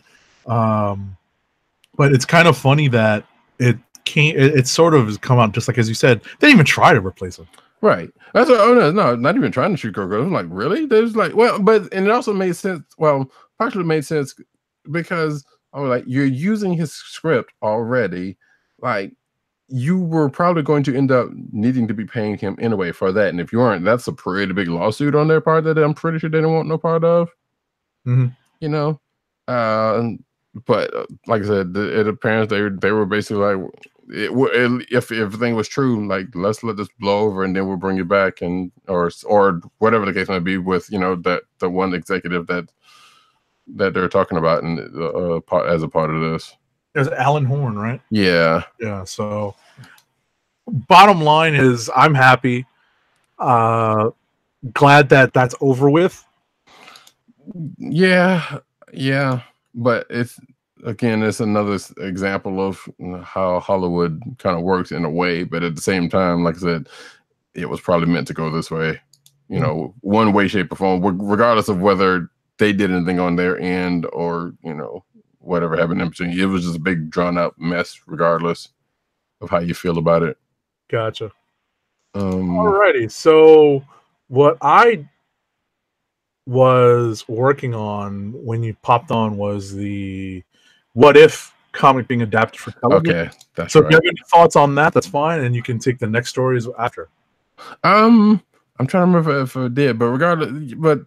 But it's kind of funny that it can't. It sort of has come out just like as you said. They didn't even try to replace him. Right. That's what, no, not even trying to shoot Coco. I'm like, really? There's like, well, but and it also made sense. Well, partially made sense because I was like, you're using his script already. Like, you were probably going to end up needing to be paying him anyway for that. And if you aren't, that's a pretty big lawsuit on their part that I'm pretty sure they don't want no part of. You know, but like I said, it appears they were basically like, if everything was true, like, let's let this blow over and then we'll bring you back, and or whatever the case might be with, you know, that the one executive that they're talking about and as a part of this. There's Alan Horn, right? Yeah. So bottom line is I'm happy. Glad that that's over with. Yeah. But it's another example of how Hollywood kind of works in a way, but at the same time, like I said, it was probably meant to go this way, you know, one way, shape, or form, regardless of whether they did anything on their end or, you know, whatever happened in between. It was just a big drawn out mess, regardless of how you feel about it. Gotcha. Alrighty. So what I was working on when you popped on was the What If comic being adapted for television. Okay, that's so right. If you have any thoughts on that, that's fine, and you can take the next stories after. I'm trying to remember if I did, but regardless, but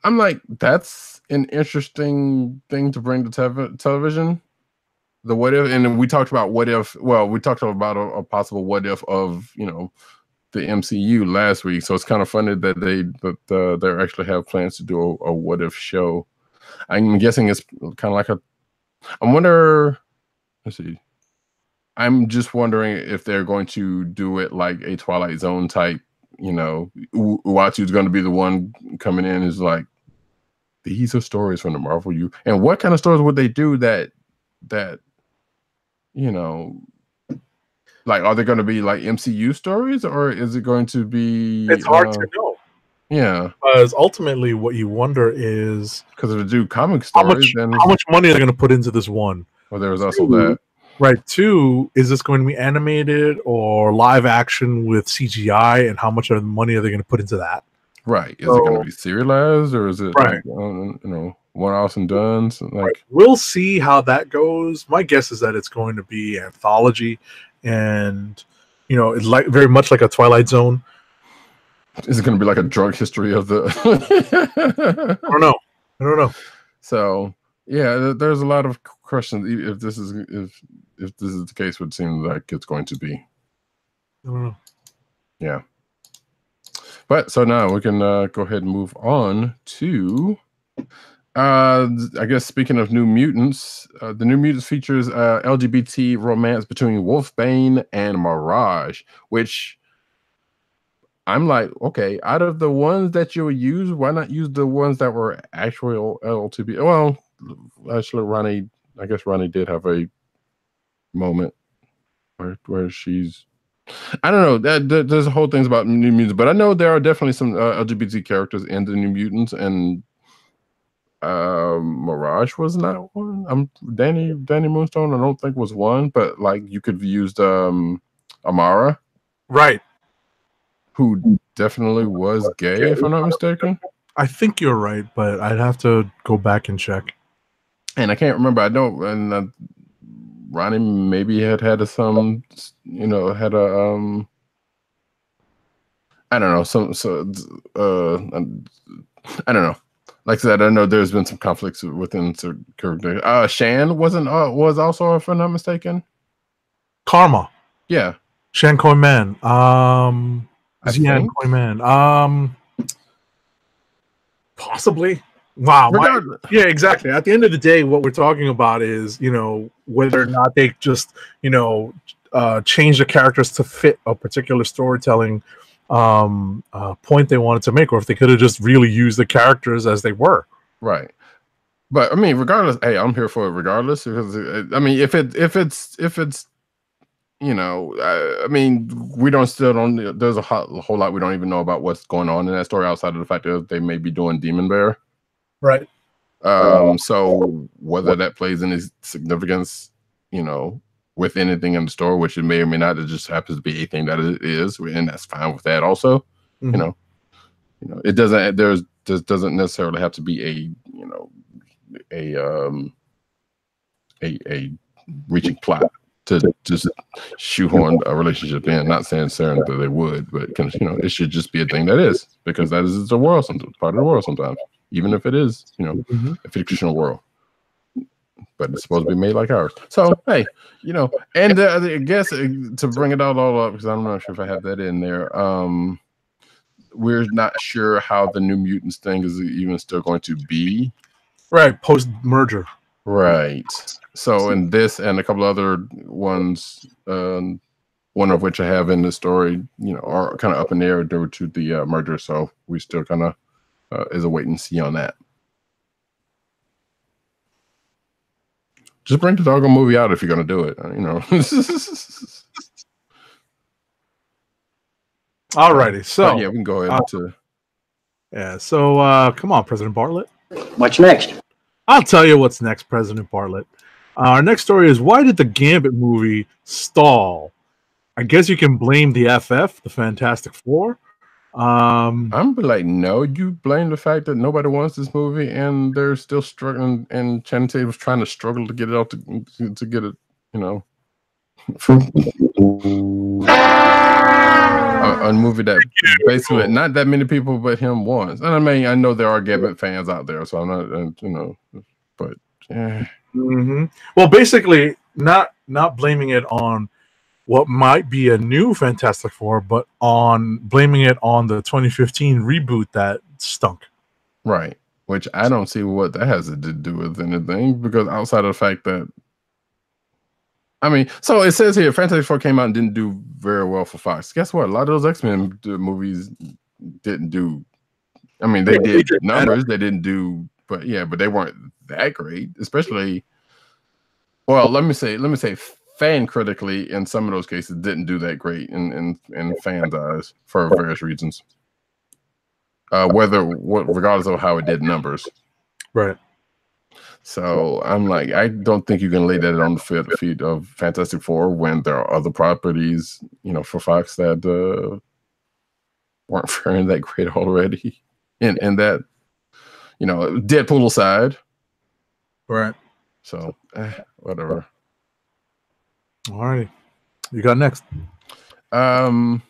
I'm like, that's an interesting thing to bring to television. The what if, and we talked about what if. Well, we talked about a possible what if of, you know, the MCU last week. So it's kind of funny that they actually have plans to do a what if show. I'm guessing it's kind of like I wonder. Let's see. I'm just wondering if they're going to do it like a Twilight Zone type. You know, Uatu's going to be the one coming in is like, these are stories from the Marvel U. And what kind of stories would they do that you know, like, are they going to be like MCU stories, or is it going to be? It's hard to know. Yeah, because ultimately, what you wonder is, because if they do comic stories, how much money are they going to put into this one? Well, there was also that. Right. Two, is this going to be animated or live action with CGI, and how much of the money are they going to put into that? Right. Is it going to be serialized, or is it like, you know, one-offs and dones? Like, we'll see how that goes. My guess is that it's going to be anthology, and you know, it's like very much like a Twilight Zone. Is it going to be like a drug history of the? I don't know. So yeah, there's a lot of questions. If this is the case, what it seems like it's going to be. I don't know. Yeah. But so now we can go ahead and move on to, I guess, speaking of New Mutants, the New Mutants features LGBT romance between Wolfbane and Mirage, which I'm like, okay, out of the ones that you'll use, why not use the ones that were actually LTB? Well, actually, I guess Ronnie did have a moment where she's, I don't know, there's whole things about New Mutants, but I know there are definitely some LGBT characters in the New Mutants, and Mirage was not one. Danny Moonstone, I don't think was one, but like you could have used Amara, right? Who definitely was gay, if I'm not mistaken. I think you're right, but I'd have to go back and check. And I can't remember. I don't. And Ronnie maybe had some, had a I don't know. I don't know. Like I said, I know there's been some conflicts within certain characters. Shan was also, if I'm not mistaken. Karma. Yeah. Shan Koi-Man. Zian Koi-Man. Possibly. Wow. Yeah, exactly. At the end of the day, what we're talking about is, whether or not they just, change the characters to fit a particular storytelling point they wanted to make, or if they could have just really used the characters as they were. Right. But I mean, regardless, hey, I'm here for it regardless, because I mean, if it's I mean, there's a whole lot we don't even know about what's going on in that story outside of the fact that they may be doing Demon Bear. Right. So whether that plays any significance, with anything in the story, which it may or may not, it just happens to be a thing that it is, and that's fine with that also. Mm-hmm. It doesn't necessarily have to be a reaching plot to just shoehorn a relationship in. Not saying that they would, but it should just be a thing that is, because that is the world, part of the world sometimes, even if it is, a fictional world. But it's supposed to be made like ours. So hey, and I guess to bring it all up, because I'm not sure if I have that in there. We're not sure how the New Mutants thing is even still going to be. Right, post merger. Right. So in this and a couple other ones, one of which I have in the story, are kind of up in the air due to the merger. So we still kind of is a wait and see on that. Just bring the doggone movie out if you're going to do it, Alrighty, so yeah, we can go ahead So come on, President Bartlett. What's next? I'll tell you what's next, President Bartlett. Our next story is, why did the Gambit movie stall? I guess you can blame the FF, the Fantastic Four. I'm like, no, you blame the fact that nobody wants this movie and they're still struggling, and Channing Tatum was trying to struggle to get it out to get it, a movie that basically not that many people but him wants. And I mean, I know there are Gambit fans out there, so I'm not, but yeah. Mm-hmm. Well, basically, not blaming it on what might be a new Fantastic Four, but on blaming it on the 2015 reboot that stunk. Right. Which I don't see what that has to do with anything, because outside of the fact that, I mean, so it says here, Fantastic Four came out and didn't do very well for Fox. Guess what? A lot of those X-Men movies didn't do. I mean, they did numbers. They didn't do, but they weren't that great. Especially, well, let me say, fan critically, in some of those cases, didn't do that great in fans' eyes for various reasons. Regardless of how it did numbers, right? So I'm like, I don't think you can lay that on the feet of Fantastic Four when there are other properties, for Fox that weren't faring that great already. And that, Deadpool aside, right? So whatever. All right, you got next. Wonder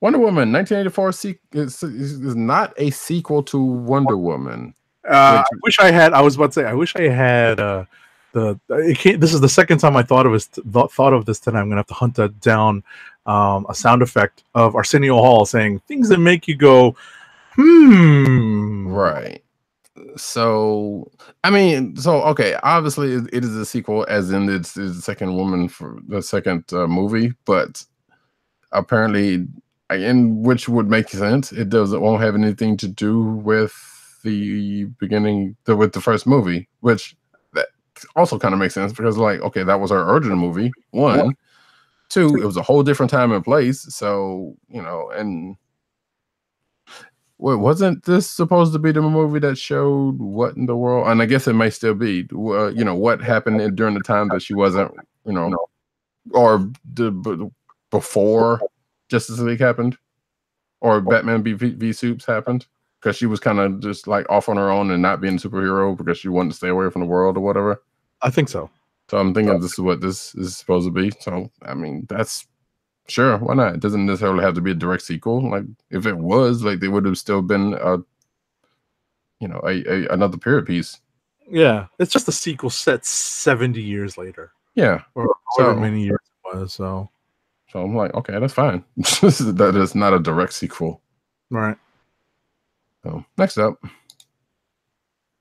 Woman 1984 is not a sequel to Wonder Woman. I wish I had. I was about to say, I wish I had this is the second time I thought of this tonight. I'm gonna have to hunt down a sound effect of Arsenio Hall saying things that make you go, Right. So I mean, okay. Obviously, it is a sequel, as in it's the second movie, but apparently and which would make sense. It won't have anything to do with the beginning with the first movie, which that also kind of makes sense because like, okay, that was our original movie. One, two, it was a whole different time and place. So, and wasn't this supposed to be the movie that showed what in the world? And I guess it may still be, what happened during the time that she wasn't, or before Justice League happened, or Batman v Supes happened, because she was kind of just like off on her own and not being a superhero because she wanted to stay away from the world or whatever. I think so. So I'm thinking this is what this is supposed to be. So I mean, that's sure, why not? It doesn't necessarily have to be a direct sequel. Like if it was, like they would have still been another period piece. Yeah, it's just a sequel set 70 years later. Yeah, or however many years it was. So I'm like, okay, that's fine. That is not a direct sequel, right? So next up.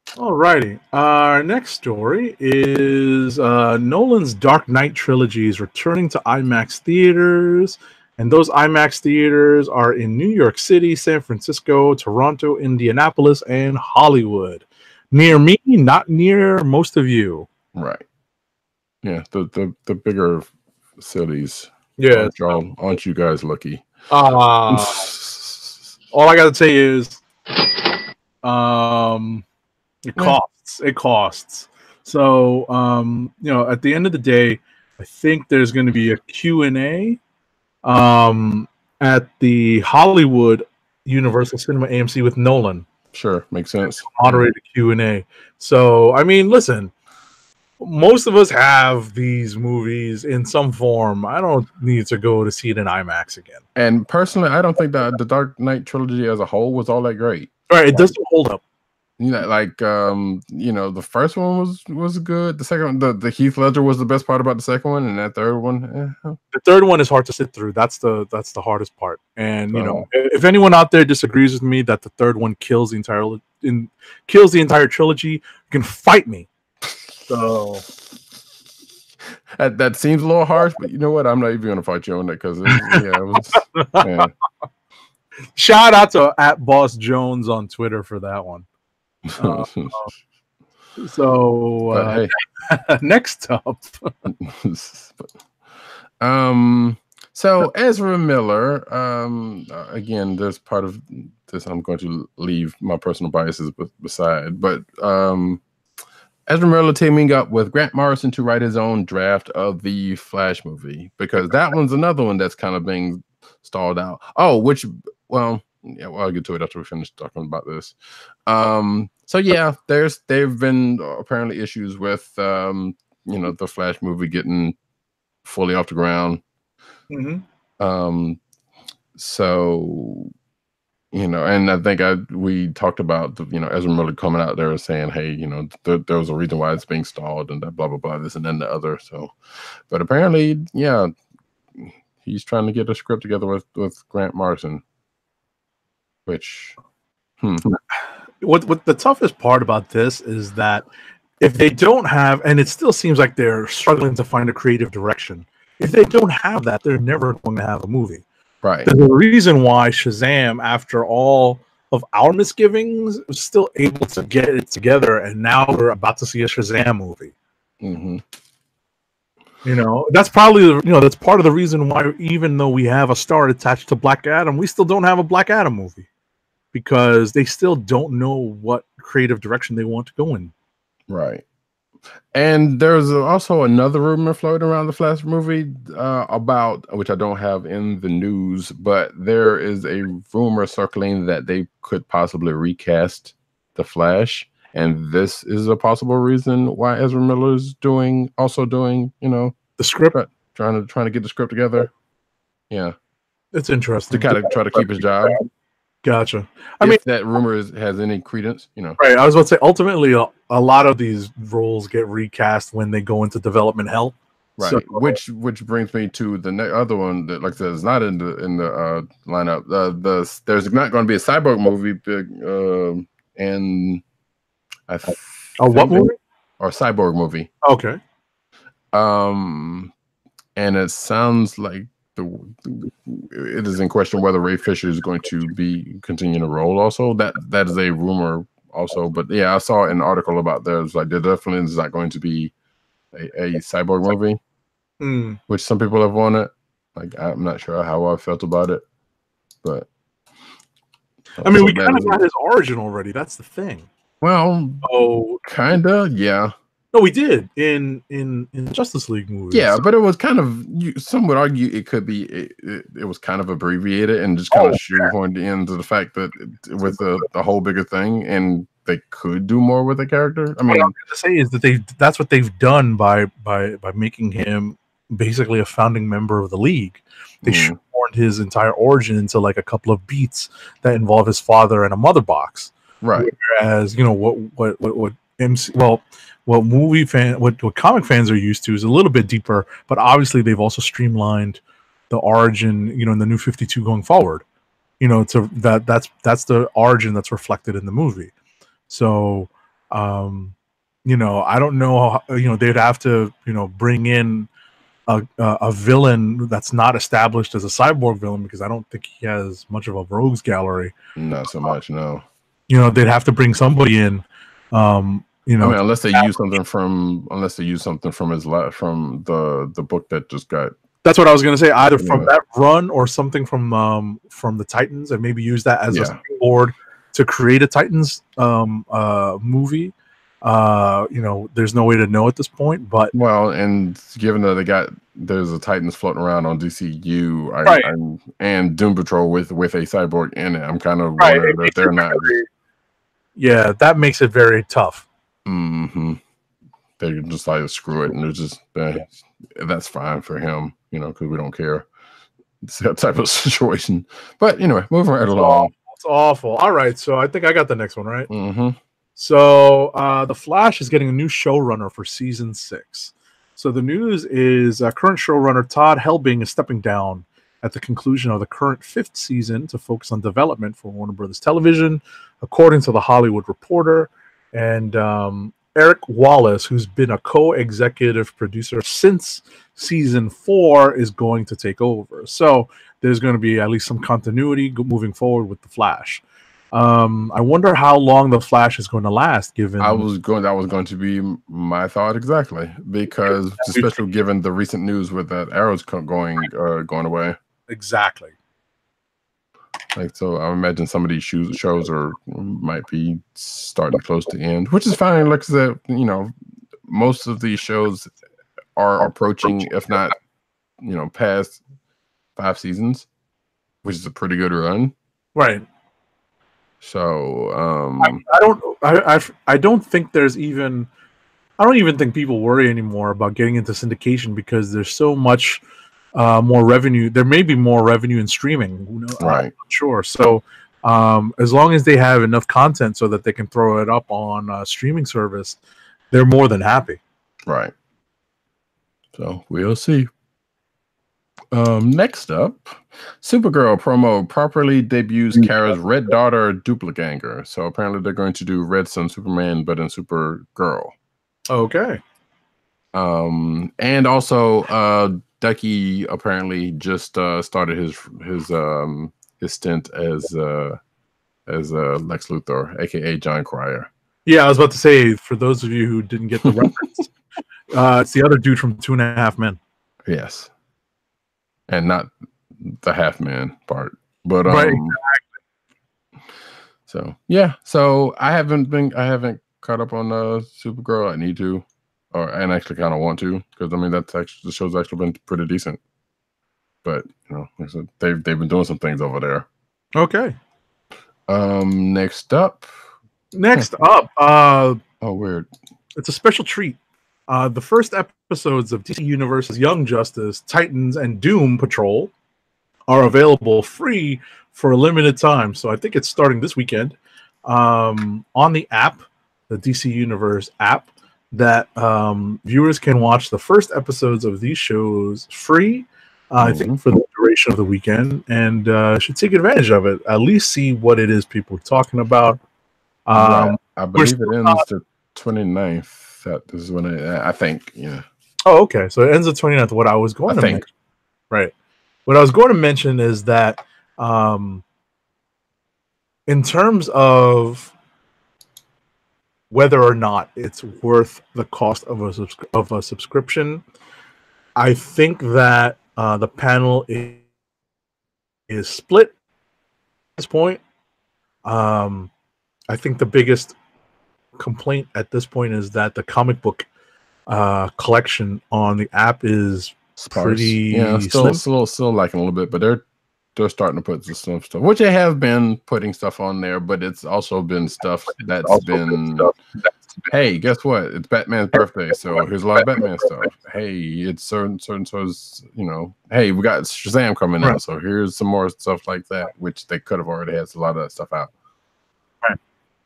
Alrighty. Our next story is Nolan's Dark Knight trilogy is returning to IMAX theaters, and those IMAX theaters are in New York City, San Francisco, Toronto, Indianapolis, and Hollywood. Near me, not near most of you. Right. Yeah, the bigger cities. Yeah. Aren't you guys lucky? All I gotta say is it costs. So at the end of the day, I think there's going to be a Q&A at the Hollywood Universal Cinema AMC with Nolan. Sure, makes sense. Moderated Q&A. So I mean, listen, most of us have these movies in some form. I don't need to go to see it in IMAX again. And personally, I don't think that the Dark Knight trilogy as a whole was all that great. All right, it doesn't hold up. The first one was good. The second one, the Heath Ledger was the best part about the second one, and that third one, the third one is hard to sit through. That's the hardest part. And if anyone out there disagrees with me that the third one kills the entire trilogy, you can fight me. So that seems a little harsh, but you know what? I'm not even gonna fight you on that because it was. Yeah. Shout out to @Boss Jones on Twitter for that one. Hey. Next up. So Ezra Miller, again, there's part of this I'm going to leave my personal biases beside, but Ezra Miller teaming up with Grant Morrison to write his own draft of the Flash movie, because that one's another one that's kind of being stalled out. I'll get to it after we finish talking about this. So yeah, there've been apparently issues with the Flash movie getting fully off the ground. Mm-hmm. So and I think we talked about Ezra Miller coming out there and saying, hey, there was a reason why it's being stalled and that blah blah blah, this and then the other. So, but apparently, yeah, he's trying to get a script together with Grant Morrison. Which, what the toughest part about this is that if they don't have, and it still seems like they're struggling to find a creative direction. If they don't have that, they're never going to have a movie. Right. There's a reason why Shazam, after all of our misgivings, was still able to get it together, and now we're about to see a Shazam movie. Mm-hmm. That's probably that's part of the reason why, even though we have a star attached to Black Adam, we still don't have a Black Adam movie, because they still don't know what creative direction they want to go in. Right. And there's also another rumor floating around the Flash movie about, which I don't have in the news, but there is a rumor circling that they could possibly recast the Flash, and this is a possible reason why Ezra Miller is also doing the script, trying to get the script together. Yeah, it's interesting to kind of try to keep his job. Gotcha. I mean, that rumor has any credence, Right. I was about to say, ultimately, a lot of these roles get recast when they go into development hell. Right. So, which brings me to the other one that, like I said, is not in the lineup. There's not going to be a Cyborg movie, and what movie? Or Cyborg movie. Okay. And it sounds like it is in question whether Ray Fisher is going to be continuing the role. Also, that is a rumor. Also, but yeah, I saw an article about that. It was like there definitely is not going to be a cyborg movie, which some people have wanted. Like I'm not sure how I felt about it, but I mean, we kind of got his origin already. That's the thing. Well, kinda, yeah. No, we did in the Justice League movie. Yeah, but it was kind of. Some would argue it could be. It was kind of abbreviated and just kind of shoehorned into the fact that with the whole bigger thing, and they could do more with the character. I mean, what I'm going to say is that that's what they've done by making him basically a founding member of the League. They shoehorned his entire origin into like a couple of beats that involve his father and a mother box. Right. Whereas what comic fans are used to is a little bit deeper, but obviously they've also streamlined the origin, in the New 52 going forward. That's the origin that's reflected in the movie. So, I don't know how, they'd have to, bring in a villain that's not established as a cyborg villain, because I don't think he has much of a rogues gallery. Not so much, no. They'd have to bring somebody in. Unless they use something from from the book that just got. That's what I was going to say. Either from that run or something from the Titans, and maybe use that as a springboard to create a Titans movie. There's no way to know at this point, but and given that there's a Titans floating around on DCU, and Doom Patrol with a cyborg in it, I'm kind of worried that they're not. Yeah, that makes it very tough. They just like screw it, and it's just that's fine for him, because we don't care. It's that type of situation. But anyway, moving right along. It's awful. All right, so I think I got the next one right. So The Flash is getting a new showrunner for season 6. So the news is current showrunner Todd Helbing is stepping down at the conclusion of the current 5th season to focus on development for Warner Brothers Television, according to The Hollywood Reporter. And Eric Wallace, who's been a co-executive producer since season 4, is going to take over. So there's going to be at least some continuity moving forward with The Flash. I wonder how long The Flash is going to last, given that was going to be my thought exactly, because especially given the recent news with that Arrow's going away. Exactly. So I imagine some of these shows might be starting close to end, which is fine. Like I said, most of these shows are approaching, if not, past 5 seasons, which is a pretty good run. Right. So I don't think there's even. I don't even think people worry anymore about getting into syndication, because there's so much more revenue. There may be more revenue in streaming. Right. I'm not sure. So as long as they have enough content so that they can throw it up on a streaming service, they're more than happy. Right. So we'll see. Next up, Supergirl promo properly debuts Kara's Red Daughter Duppelganger. So apparently they're going to do Red Sun Superman, but in Supergirl. Okay. And also Ducky apparently just started his stint as Lex Luthor, aka John Cryer. Yeah, I was about to say, for those of you who didn't get the reference, it's the other dude from 2.5 Men. Yes. And not the half man part, but right, exactly. So yeah, so I haven't caught up on Supergirl. I need to, and actually kind of want to, because I mean the show's actually been pretty decent. But like I said, they've been doing some things over there. Okay. Next up. Oh, weird. It's a special treat. The first episodes of DC Universe's Young Justice, Titans, and Doom Patrol are available free for a limited time. So I think it's starting this weekend on the app, the DC Universe app, that viewers can watch the first episodes of these shows free, I think, for the duration of the weekend, and should take advantage of it. At least see what it is people are talking about. Right. I believe it ends the 29th. That is when I think, yeah. Oh, okay. So it ends the 29th. What I was going to think. mention. Right. what I was going to mention is that in terms of whether or not it's worth the cost of a subscription, I think that the panel is split at this point. I think the biggest complaint at this point is that the comic book collection on the app is pretty slim. Still lacking a little bit, but they're starting to put some stuff, which they have been putting stuff on there, but it's also been stuff that's been. Hey, guess what? It's Batman's birthday, so here's a lot of Batman stuff. Hey, it's certain sorts, hey, we got Shazam coming out, so here's some more stuff like that, which they could have already had a lot of that stuff out. Right.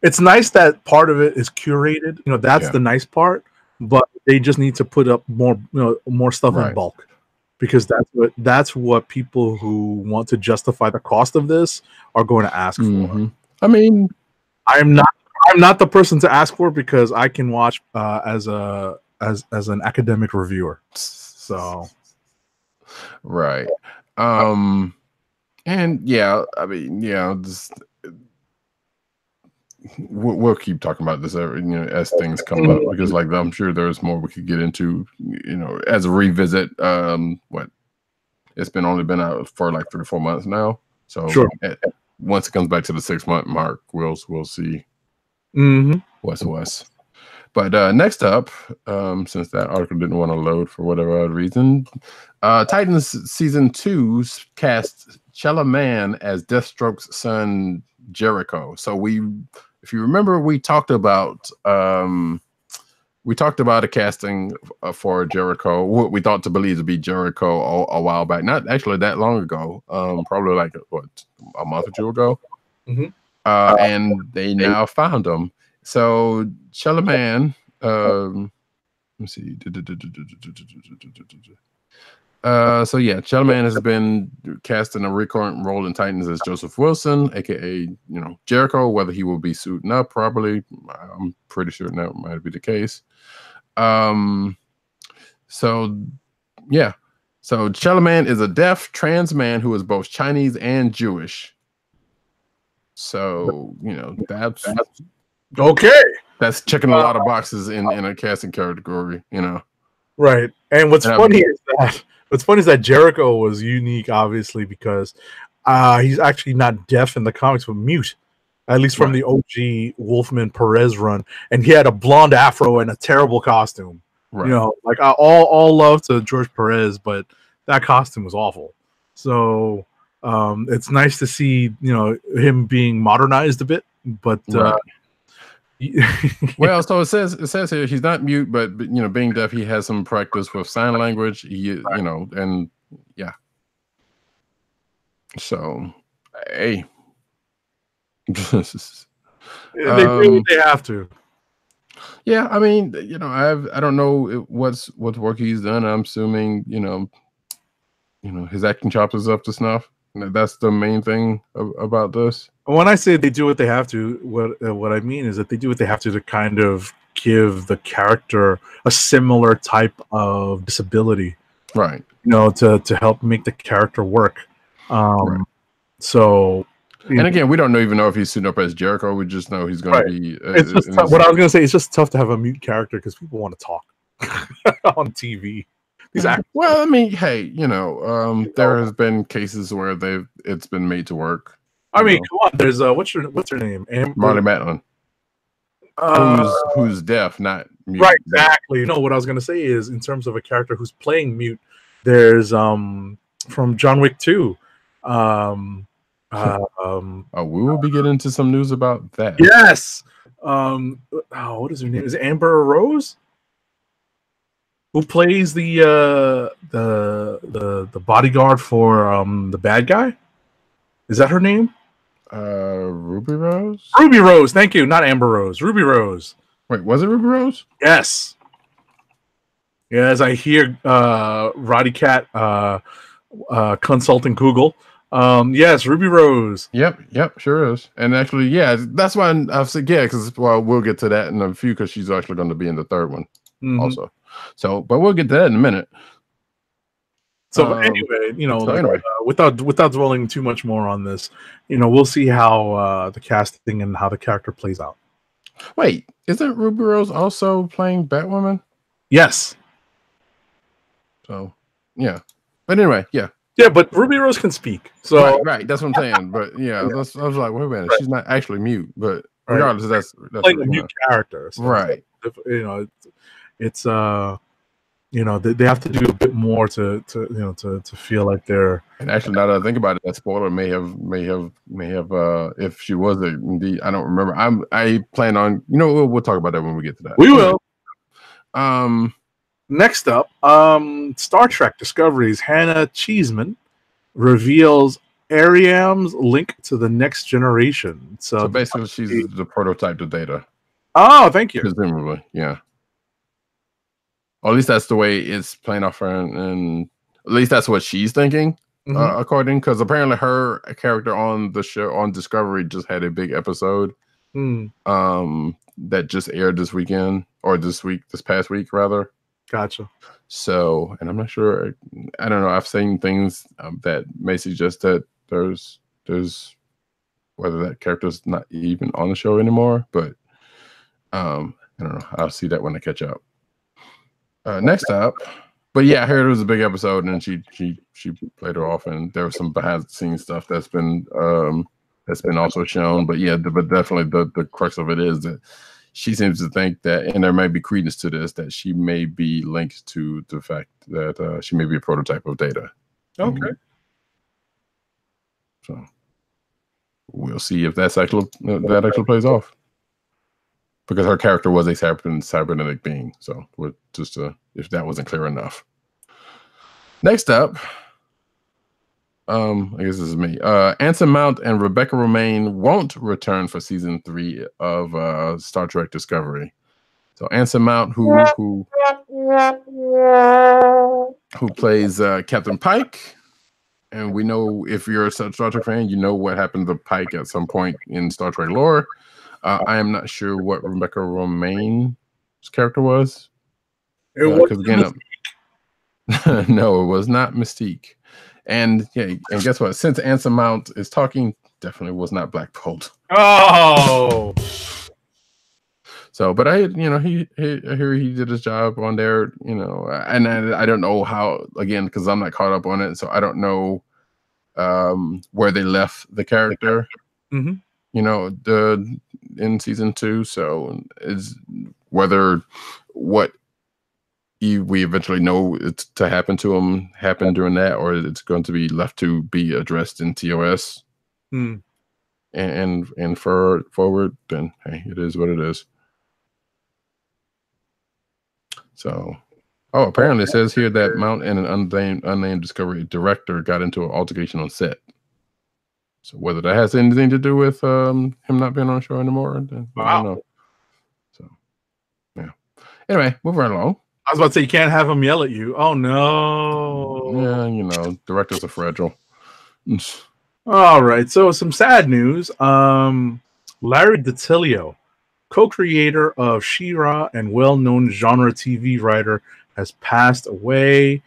It's nice that part of it is curated. That's the nice part, but they just need to put up more, more stuff in bulk, because that's what people who want to justify the cost of this are going to ask for. I mean, I'm not the person to ask for, because I can watch as an academic reviewer. So, right. And yeah, I mean, we'll keep talking about this, as things come up, because I'm sure there's more we could get into, as a revisit. It's only been out for like 3 or 4 months now. So once it comes back to the 6-month mark, we'll see. What's. But next up, since that article didn't want to load for whatever other reason, Titans season 2 cast Chalaman as Deathstroke's son Jericho. So if you remember, we talked about a casting for Jericho, what we thought to believe to be Jericho a while back, not actually that long ago, probably like a month or two ago. And they now found him. So Chalaman, let me see. Chalaman has been cast in a recurrent role in Titans as Joseph Wilson, aka Jericho. Whether he will be suiting up, probably, I'm pretty sure that might be the case. So Chalaman is a deaf trans man who is both Chinese and Jewish. So that's okay. That's checking a lot of boxes in a casting category, Right. And what's funny is that Jericho was unique, obviously, because he's actually not deaf in the comics, but mute, at least from the OG Wolfman Perez run, and he had a blonde afro and a terrible costume. Right. All love to George Perez, but that costume was awful. So it's nice to see him being modernized a bit, but. Well, so it says here he's not mute, but being deaf, he has some practice with sign language. And yeah. So, hey, they have to. Yeah, I mean, I don't know what work he's done. I'm assuming his acting chops is up to snuff. That's the main thing about this. When I say they do what they have to, what I mean is that they do what they have to kind of give the character a similar type of disability, right? To help make the character work. Right. So, and again, we don't even know if he's suiting up as Jericho. We just know he's going to be. It's just what I was going to say. It's just tough to have a mute character because people want to talk on TV. Well, I mean, hey, there has been cases where it's been made to work. I mean, come on. There's what's her name? Marley Matlin, who's deaf, not mute. Right, exactly. What I was gonna say is, in terms of a character who's playing mute, there's from John Wick 2. We will be getting into some news about that. Yes. What is her name? Is it Amber Rose? Who plays the bodyguard for the bad guy? Is that her name? Ruby Rose? Ruby Rose, thank you. Not Amber Rose. Ruby Rose. Wait, was it Ruby Rose? Yes. As I hear Roddykat consulting Google. Yes, Ruby Rose. Yep, sure is. And actually, that's why I've said because we'll get to that in a few because she's actually going to be in the third one also. So, but we'll get to that in a minute. So anyway, anyway. without dwelling too much more on this, we'll see how the casting and how the character plays out. Wait, isn't Ruby Rose also playing Batwoman? Yes. So, yeah. But anyway, yeah. Yeah, but Ruby Rose can speak. So right. That's what I'm saying. But yeah, I was like, wait a minute, she's not actually mute. But regardless, that's playing a mute character. So right. It's they have to do a bit more to feel like they're. And actually, now that I think about it, that spoiler may have if she was indeed, I don't remember. I plan on we'll talk about that when we get to that. We will. Next up, Star Trek Discovery's Hannah Cheesman reveals Ariam's link to the next generation. So basically, she's the prototype to Data. Oh, thank you. Presumably, yeah. Or at least that's the way it's playing off her, and at least that's what she's thinking, according. Because apparently, her character on the show on Discovery just had a big episode, that just aired this weekend or this past week, rather. Gotcha. So, and I'm not sure. I don't know. I've seen things that may suggest that there's whether that character's not even on the show anymore. But I don't know. I'll see that when I catch up. Next up, but yeah, I heard it was a big episode, and she played her off, and there was some behind the scenes stuff that's been also shown. But yeah, but definitely the crux of it is that she seems to think that, and there may be credence to this, that she may be linked to the fact that she may be a prototype of Data. Okay. So we'll see if that actually plays off. Because her character was a cybernetic being. So if that wasn't clear enough. Next up, I guess this is me. Anson Mount and Rebecca Romijn won't return for season 3 of Star Trek Discovery. So Anson Mount, who plays Captain Pike, and we know if you're a Star Trek fan, you know what happened to Pike at some point in Star Trek lore. I am not sure what Rebecca Romijn's character was. Because again, no, it was not Mystique. And guess what? Since Anson Mount is talking, definitely was not Black Bolt. Oh. So, but I hear he did his job on there, and I don't know how, again, because I'm not caught up on it, so I don't know where they left the character. In season 2, so is whether what we eventually know it's to happen to him happened during that, or it's going to be left to be addressed in TOS. And forward, then hey, it is what it is. So, apparently it says here that Mount and an unnamed Discovery director got into an altercation on set. So whether that has anything to do with him not being on the show anymore, then I don't know. So, yeah. Anyway, moving right along. I was about to say, you can't have him yell at you. Oh, no. Yeah, directors are fragile. All right. So some sad news. Larry DiTillio, co-creator of She-Ra and well-known genre TV writer, has passed away.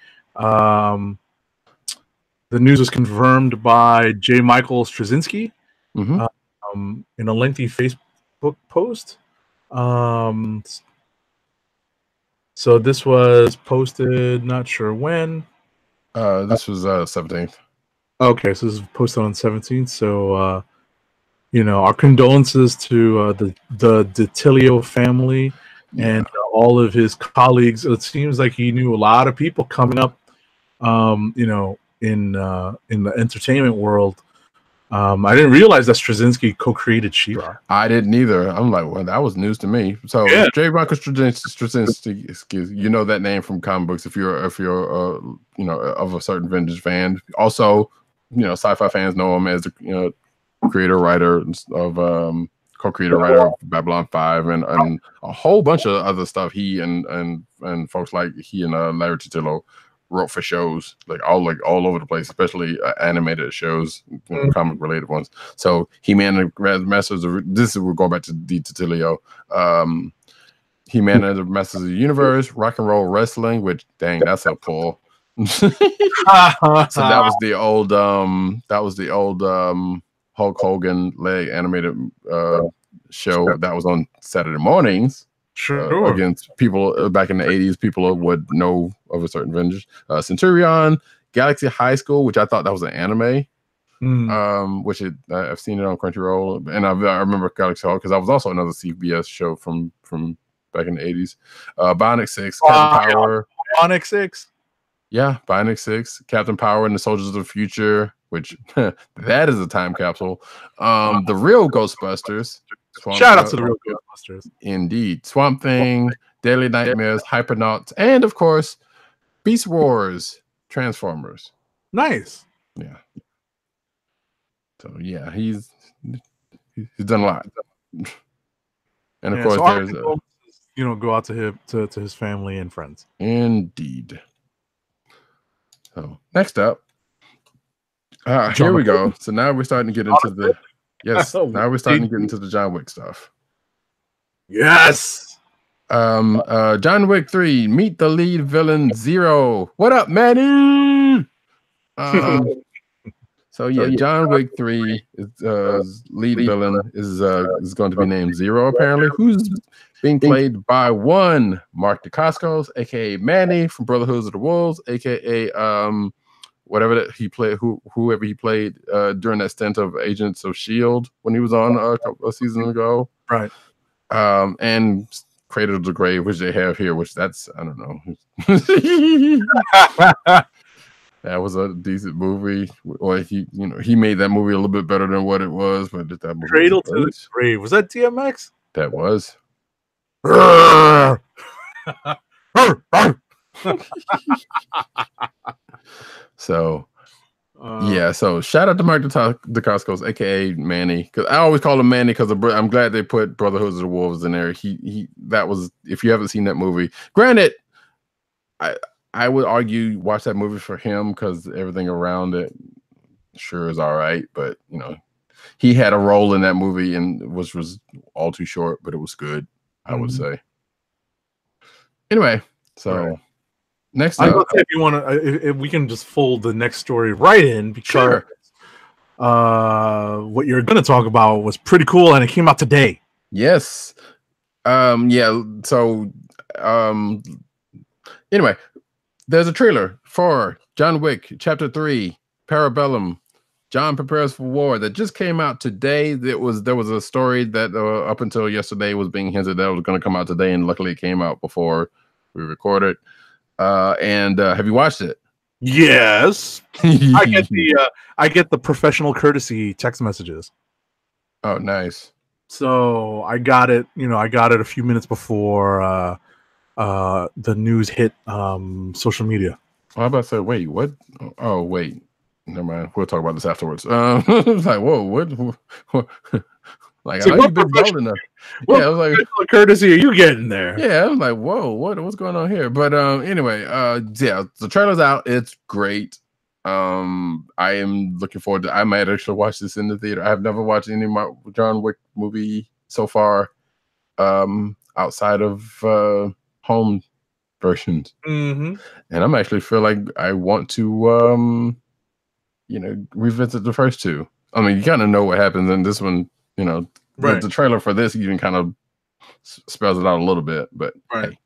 The news was confirmed by J. Michael Straczynski in a lengthy Facebook post. So this was posted, not sure when. This was 17th. Okay, so this is posted on 17th. So, our condolences to the DiTillio family and all of his colleagues. It seems like he knew a lot of people coming up, in the entertainment world. I didn't realize that Straczynski co-created She-Ra. I didn't either. I'm like, well, that was news to me. So J. Michael Straczynski, you know that name from comic books if you're of a certain vintage fan. Also, sci-fi fans know him as the co-creator writer of Babylon 5 and a whole bunch of other stuff. He and folks like he and Larry DiTillio wrote for shows all over the place, especially animated shows, comic related ones. So he managed Masters of we're going back to DiTillio. He managed Masters of the Universe, Rock and Roll Wrestling, which dang, that's a pull. So that was the old Hulk Hogan leg animated show that was on Saturday mornings. Sure. Against people back in the 80s, people would know of a certain Avengers. Centurion, Galaxy High School, which I thought that was an anime. Which I've seen it on Crunchyroll, and I remember Galaxy Hall because I was also another CBS show from back in the 80s. Bionic 6, Captain Power. Bionic 6? Yeah, Bionic 6, Captain Power and the Soldiers of the Future, which that is a time capsule. The real Ghostbusters. Shout out to the real Ghostbusters. Indeed. Swamp Thing, Daily Nightmares, Hypnos, and of course, Beast Wars, Transformers. Nice. Yeah. So yeah, he's done a lot. And of course, so there's go out to his family and friends. Indeed. So next up, here we go. So now we're starting to get into the now we're starting to get into the John Wick stuff. Yes. John Wick 3, meet the lead villain Zero. What up, Manny? So yeah, John Wick 3 is lead villain is going to be named Zero, apparently, who's being played by one Mark Dacascos, aka Manny from Brotherhood of the Wolves, aka whatever that he played, whoever he played during that stint of Agents of S.H.I.E.L.D. when he was on a couple of seasons ago. Right. And Cradle of the Grave, which they have here, which that's, I don't know. That was a decent movie. Or he made that movie a little bit better than what it was, but that movie Cradle to the Grave. Was that DMX? That was. So yeah, so shout out to Mark Dacascos, aka Manny, because I always call him Manny because I'm glad they put Brotherhood of the Wolves in there. He that was, if you haven't seen that movie, granted, I would argue watch that movie for him because everything around it sure is all right, but he had a role in that movie and was all too short, but it was good, I would say. Anyway, so next up, if you want to, if we can just fold the next story right in, because what you're going to talk about was pretty cool and it came out today. Yes. Yeah. So, anyway, there's a trailer for John Wick Chapter 3, Parabellum. John Prepares for War that just came out today. There was a story that up until yesterday was being hinted that it was going to come out today, and luckily it came out before we recorded. And have you watched it? Yes. I get the professional courtesy text messages. Oh, nice. So I got it. I got it a few minutes before the news hit social media. I was about to say, wait, what? Oh, wait. Never mind. We'll talk about this afterwards. It's like, whoa, what? Like, I know you've been bold enough. Yeah, I was like, what courtesy are you getting there? Yeah, I was like, whoa, what's going on here? But anyway, yeah, the trailer's out. It's great. I am looking forward to. I might actually watch this in the theater. I have never watched any John Wick movie so far, outside of home versions. And I'm actually feel like I want to revisit the first two. I mean, you kind of know what happens in this one, the trailer for this even kind of spells it out a little bit, but hey.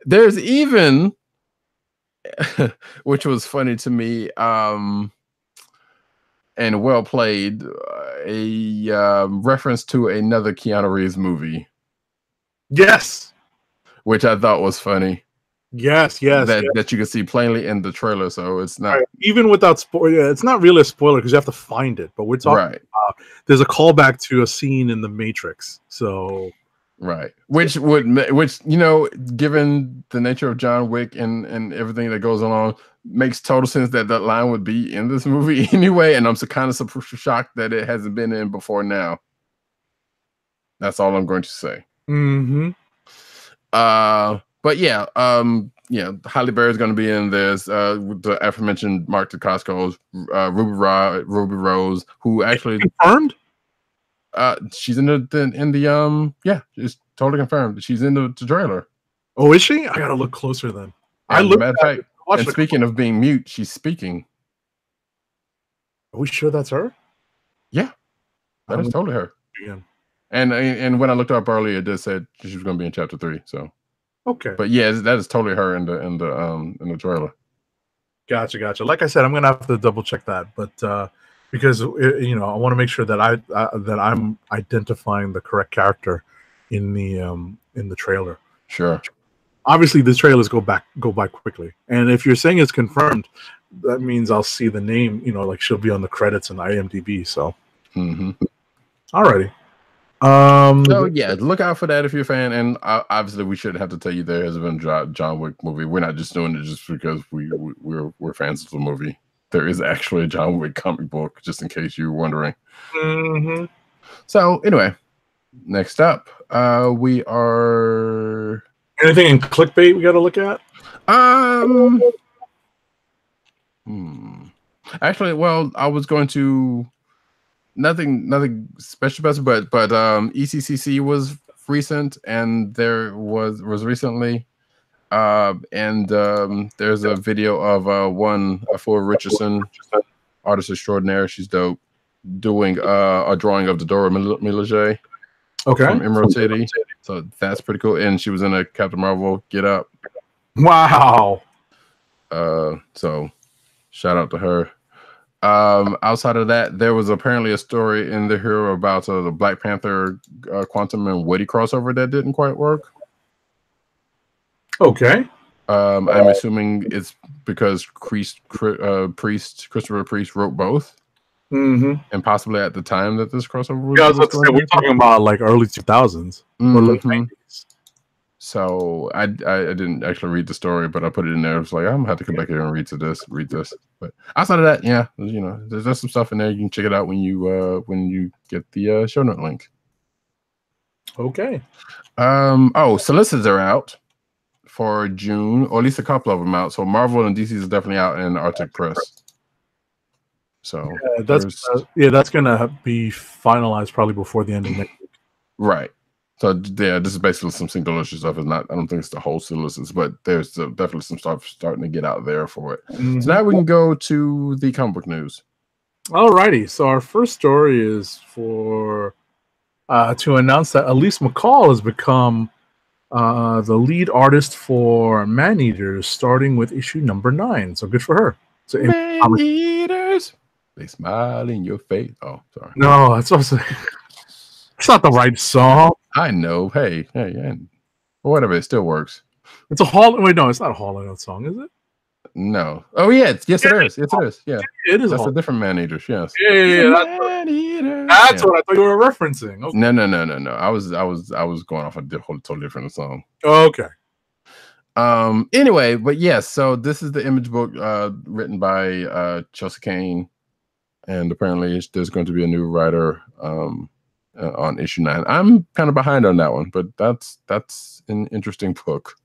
There's even which was funny to me, and well played, a reference to another Keanu Reeves movie. Yes. Which I thought was funny. Yes. That you can see plainly in the trailer, so it's not even without spoiler. It's not really a spoiler because you have to find it. But we're talking about there's a callback to a scene in The Matrix. So which given the nature of John Wick and everything that goes along, makes total sense that line would be in this movie anyway. And I'm kind of shocked that it hasn't been in before now. That's all I'm going to say. But yeah, Halle Berry is going to be in this. The aforementioned Mark Dacascos, Ruby Rose, who actually confirmed. She's in the it's totally confirmed. She's in the trailer. Oh, is she? I gotta look closer then. Matter of fact, And speaking of being mute, she's speaking. Are we sure that's her? Yeah, that is totally her. Again. And when I looked up earlier, it just said she was going to be in chapter 3. So okay, but yeah, that is totally her in the trailer. Gotcha. Like I said, I'm gonna have to double check that, but because I want to make sure that I'm identifying the correct character in the trailer. Sure. Obviously, the trailers go by quickly, and if you're saying it's confirmed, that means I'll see the name. Like she'll be on the credits in IMDb. So, alrighty. So yeah, look out for that if you're a fan. And obviously, we shouldn't have to tell you there has been a John Wick movie. We're not just doing it just because we're fans of the movie. There is actually a John Wick comic book, just in case you were wondering. So anyway, next up, we are anything in clickbait we got to look at. Actually, well, I was going to. Nothing special about it, but ECCC was recent, and there was recently, and there's a video of Flora Richardson, artist extraordinaire. She's dope, doing a drawing of the Dora Milaje, from Emerald City. So that's pretty cool. And she was in a Captain Marvel get up. Wow. So shout out to her. Outside of that, there was apparently a story in the Hero about the Black Panther Quantum and Woody crossover that didn't quite work. Okay. I'm assuming it's because Christopher Priest wrote both. And possibly at the time that this crossover was. Yeah, we're talking about like early 2000s or late 90s. So I didn't actually read the story, but I put it in there. I was like, I'm gonna have to come back here and read this. But outside of that, yeah, there's some stuff in there. You can check it out when you get the show note link. Okay. Solicits are out for June, or at least a couple of them out. So Marvel and DC is definitely out in Arctic Press. So that's gonna be finalized probably before the end of next week. Right. So yeah, this is basically some single issue stuff. It's not. I don't think it's the whole solicits, but there's definitely some stuff starting to get out there for it. So now we can go to the comic book news. Alrighty. So our first story is for to announce that Elise McCall has become the lead artist for Man-Eaters, starting with issue number 9. So good for her. So Man-Eaters, they smile in your face. Oh, sorry. No, it's not the right song. I know. Hey, whatever. It still works. It's a Hall. Wait, no, it's not a Hall & Oates song, is it? No. Oh yeah. Yes, it is. Yes, it is. Yeah. It is. That's a different Man-Eaters. Yes. Yeah. That's what I thought you were referencing. Okay. No. I was going off a totally different song. Okay. Anyway, but yes. So this is the image book written by Chelsea Kane, and apparently there's going to be a new writer on issue 9. I'm kind of behind on that one, but that's an interesting book.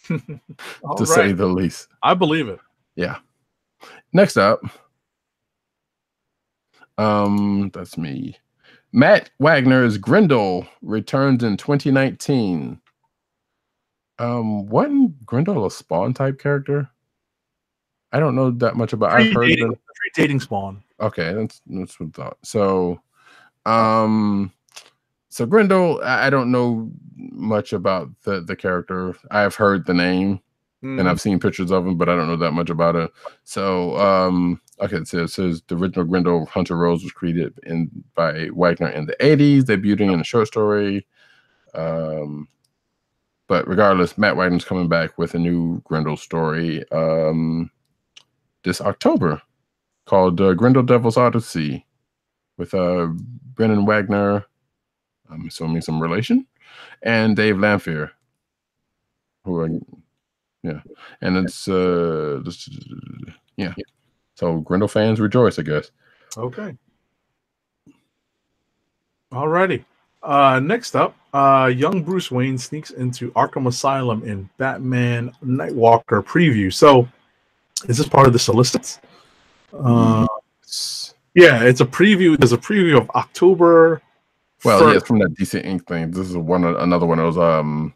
To say the least. I believe it. Yeah. Next up, that's me. Matt Wagner's Grendel returns in 2019. Wasn't Grendel a Spawn type character? I don't know that much about. I've heard of dating Spawn. Okay, that's what I thought. So Grendel, I don't know much about the character. I've heard the name and I've seen pictures of him, but I don't know that much about it. So, okay, it says the original Grendel Hunter Rose was created by Wagner in the 80s, debuting in a short story. But regardless, Matt Wagner's coming back with a new Grendel story this October called Grendel Devil's Odyssey with Brennan Wagner, I'm assuming some relation, and Dave Lamphere, who are, and it's So Grendel fans rejoice, I guess. Okay. Alrighty. Next up, young Bruce Wayne sneaks into Arkham Asylum in Batman Nightwalker preview. So, is this part of the solicits? Yeah, it's a preview. There's a preview of October. Well, yeah, it's from that DC Ink thing. This is another one of those,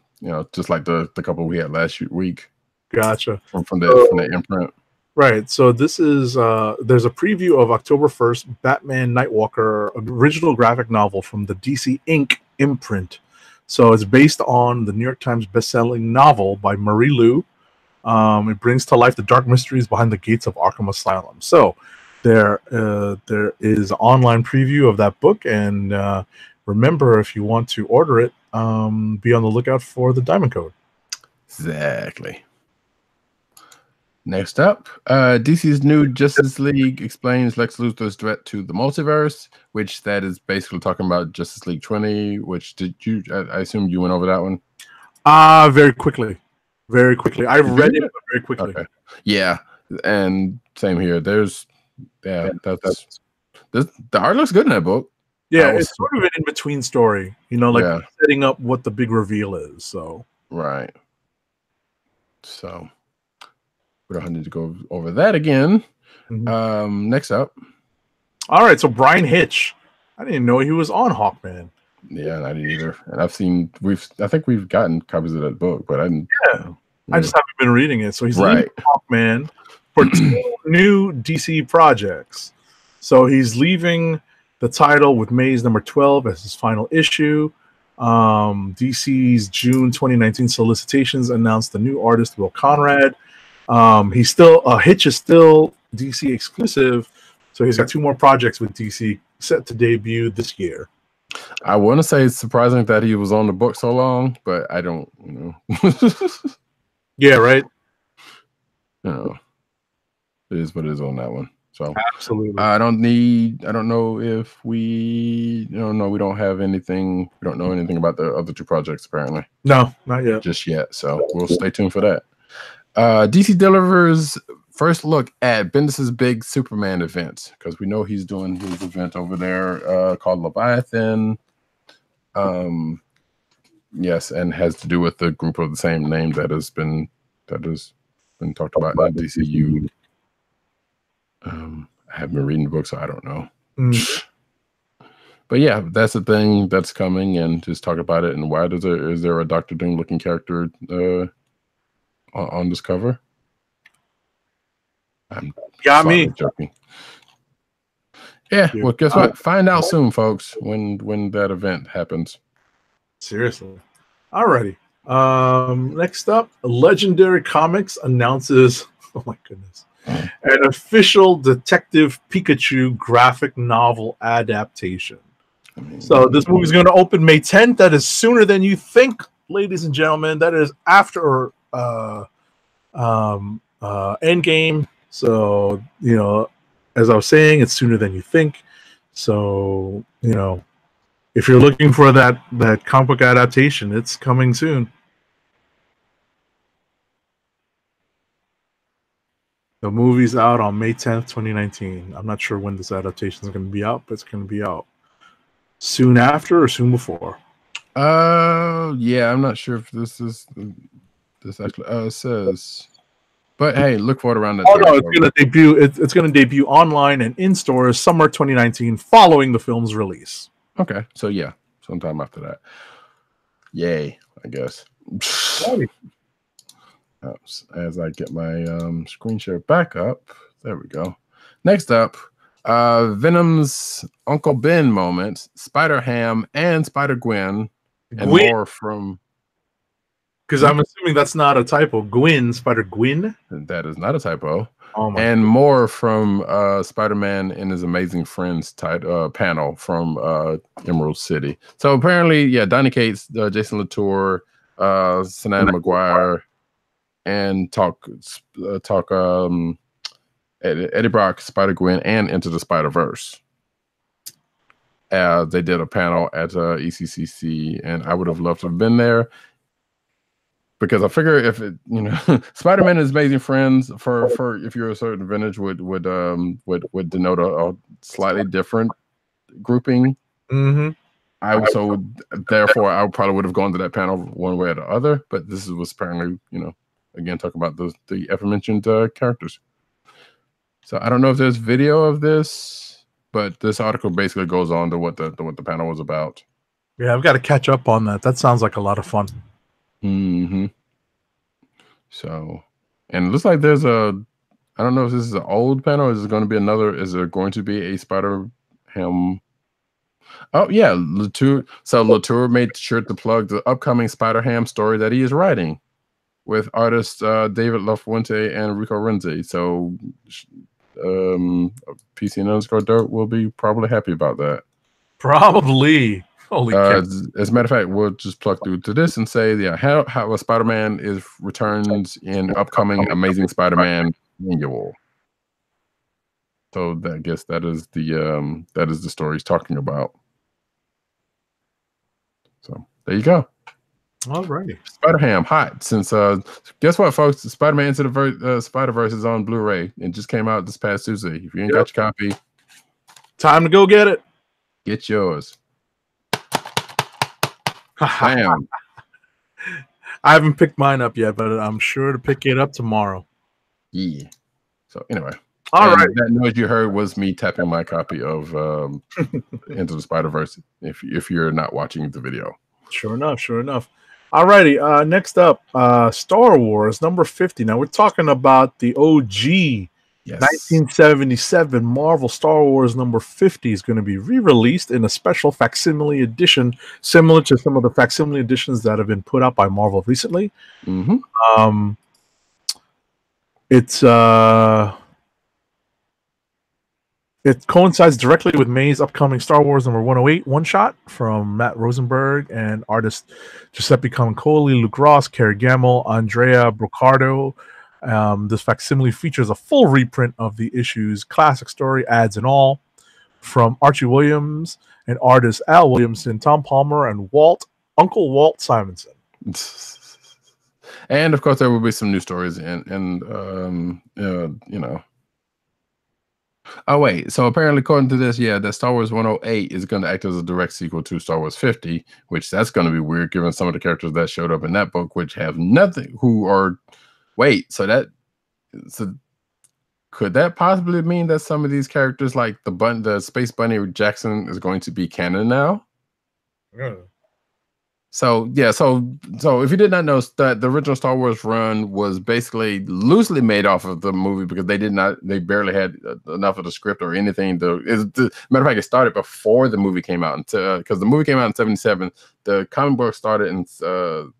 just like the couple we had last week. Gotcha. From that imprint. Right. So this is there's a preview of October 1st, Batman Nightwalker, original graphic novel from the DC Inc. imprint. So it's based on the New York Times bestselling novel by Marie Lu. It brings to life the dark mysteries behind the gates of Arkham Asylum. So there is an online preview of that book, and remember, if you want to order it, be on the lookout for the diamond code. Exactly. Next up, DC's new Justice League explains Lex Luthor's threat to the multiverse, which that is basically talking about Justice League 20, which I assume you went over that one? Very quickly. Very quickly. I've read it very quickly. Okay. Yeah, and same here. The art looks good in that book. Yeah, it's sort of an in-between story, setting up what the big reveal is. So right. So we don't need to go over that again. Mm-hmm. Next up. All right, so Brian Hitch. I didn't know he was on Hawkman. Yeah, and I didn't either. And I think we've gotten copies of that book, but I didn't. Yeah, I just haven't been reading it. So he's leaving Hawkman for 2 new DC projects. So he's leaving the title with May's number 12 as his final issue. DC's June 2019 solicitations announced the new artist Will Conrad. He's still Hitch is still DC exclusive, so he's got 2 more projects with DC set to debut this year. I want to say it's surprising that he was on the book so long, but I don't, Yeah, right. It is what it is on that one. So absolutely, I don't know if we don't have anything. We don't know anything about the other 2 projects apparently. No, not yet. Just yet. So we'll stay tuned for that. DC delivers first look at Bendis' big Superman event, because we know he's doing his event over there called Leviathan. Yes, and has to do with the group of the same name that has been talked about in DCU. I haven't been reading the book, so I don't know. But yeah, that's the thing that's coming, and just talk about it. And why is there a Dr. Doom looking character on this cover? I'm joking. Yeah, well, guess what? Find out soon, folks, when that event happens. Seriously. Alrighty. Next up, Legendary Comics announces, oh my goodness, an official Detective Pikachu graphic novel adaptation. So this movie is going to open May 10th. That is sooner than you think, ladies and gentlemen. That is after Endgame. So, as I was saying, it's sooner than you think. So, if you're looking for that comic book adaptation, it's coming soon. The movie's out on May 10th, 2019. I'm not sure when this adaptation is going to be out, but it's going to be out soon after or soon before. Yeah, I'm not sure if this actually says. But hey, look for it around that time. No, it's going to debut. It's going to debut online and in stores summer 2019, following the film's release. Okay, so yeah, sometime after that. Yay, I guess. As I get my screen share back up, there we go. Next up, Venom's Uncle Ben moment, Spider-Ham and Spider-Gwen, and more from. Because I'm assuming that's not a typo. Gwen, Spider-Gwen? That is not a typo. Oh my and more from Spider-Man and His Amazing Friends panel from Emerald City. So apparently, yeah, Donny Cates, Jason Latour, Sananda McGuire, and Eddie Brock, Spider-Gwen, and Into the Spider-Verse. They did a panel at ECCC, and I would have loved to have been there. Because I figure if it, Spider-Man and His Amazing Friends for if you're a certain vintage would denote a slightly different grouping. Mm-hmm. Therefore I probably would have gone to that panel one way or the other. But this was apparently again talking about the aforementioned characters. So I don't know if there's video of this, but this article basically goes on to what the panel was about. Yeah, I've got to catch up on that. That sounds like a lot of fun. Mm-hmm. So And it looks like there's a, I don't know if this is an old panel, or is it going to be another, is there going to be a Spider-Ham? Oh, yeah, Latour. So Latour made sure to plug the upcoming Spider-Ham story that he is writing with artists David LaFuente and Rico Renzi. So PC and underscore Dirt will be probably happy about that. Probably. Holy cow. As a matter of fact, we'll just plug through to this and say, yeah, how Spider-Man is returns in upcoming Amazing Spider-Man annual. So I guess that is the story he's talking about. So there you go. All righty. Spider-Ham hot since guess what, folks? Spider-Man Into the Spider-Verse is on Blu-ray. It just came out this past Tuesday. If you ain't got your copy, time to go get it. Get yours. Bam. I haven't picked mine up yet, but I'm sure to pick it up tomorrow. Yeah. So anyway. All right. That noise you heard was me tapping my copy of Into the Spider-Verse. If you're not watching the video. Sure enough. Sure enough. All righty. Next up, Star Wars number 50. Now we're talking about the OG. Yes. 1977 Marvel Star Wars number 50 is going to be re-released in a special facsimile edition, similar to some of the facsimile editions that have been put out by Marvel recently. Mm-hmm. It coincides directly with May's upcoming Star Wars number 108 one-shot from Matt Rosenberg and artist Giuseppe Camuncoli, Luke Ross, Carrie Gamble, Andrea Brocardo. This facsimile features a full reprint of the issue's classic story, ads and all, from Archie Williams and artists Al Williamson, Tom Palmer, and Uncle Walt Simonson. And of course, there will be some new stories and you know. Oh wait, so apparently, according to this, yeah, that Star Wars 108 is going to act as a direct sequel to Star Wars 50, which that's going to be weird, given some of the characters that showed up in that book, which have nothing. So could that possibly mean that some of these characters, like the Space Bunny Jackson, is going to be canon now? Yeah. So yeah, so if you did not know, that the original Star Wars run was basically loosely made off of the movie because they barely had enough of the script or anything. Matter of fact, it started before the movie came out, because the movie came out in 77. The comic book started in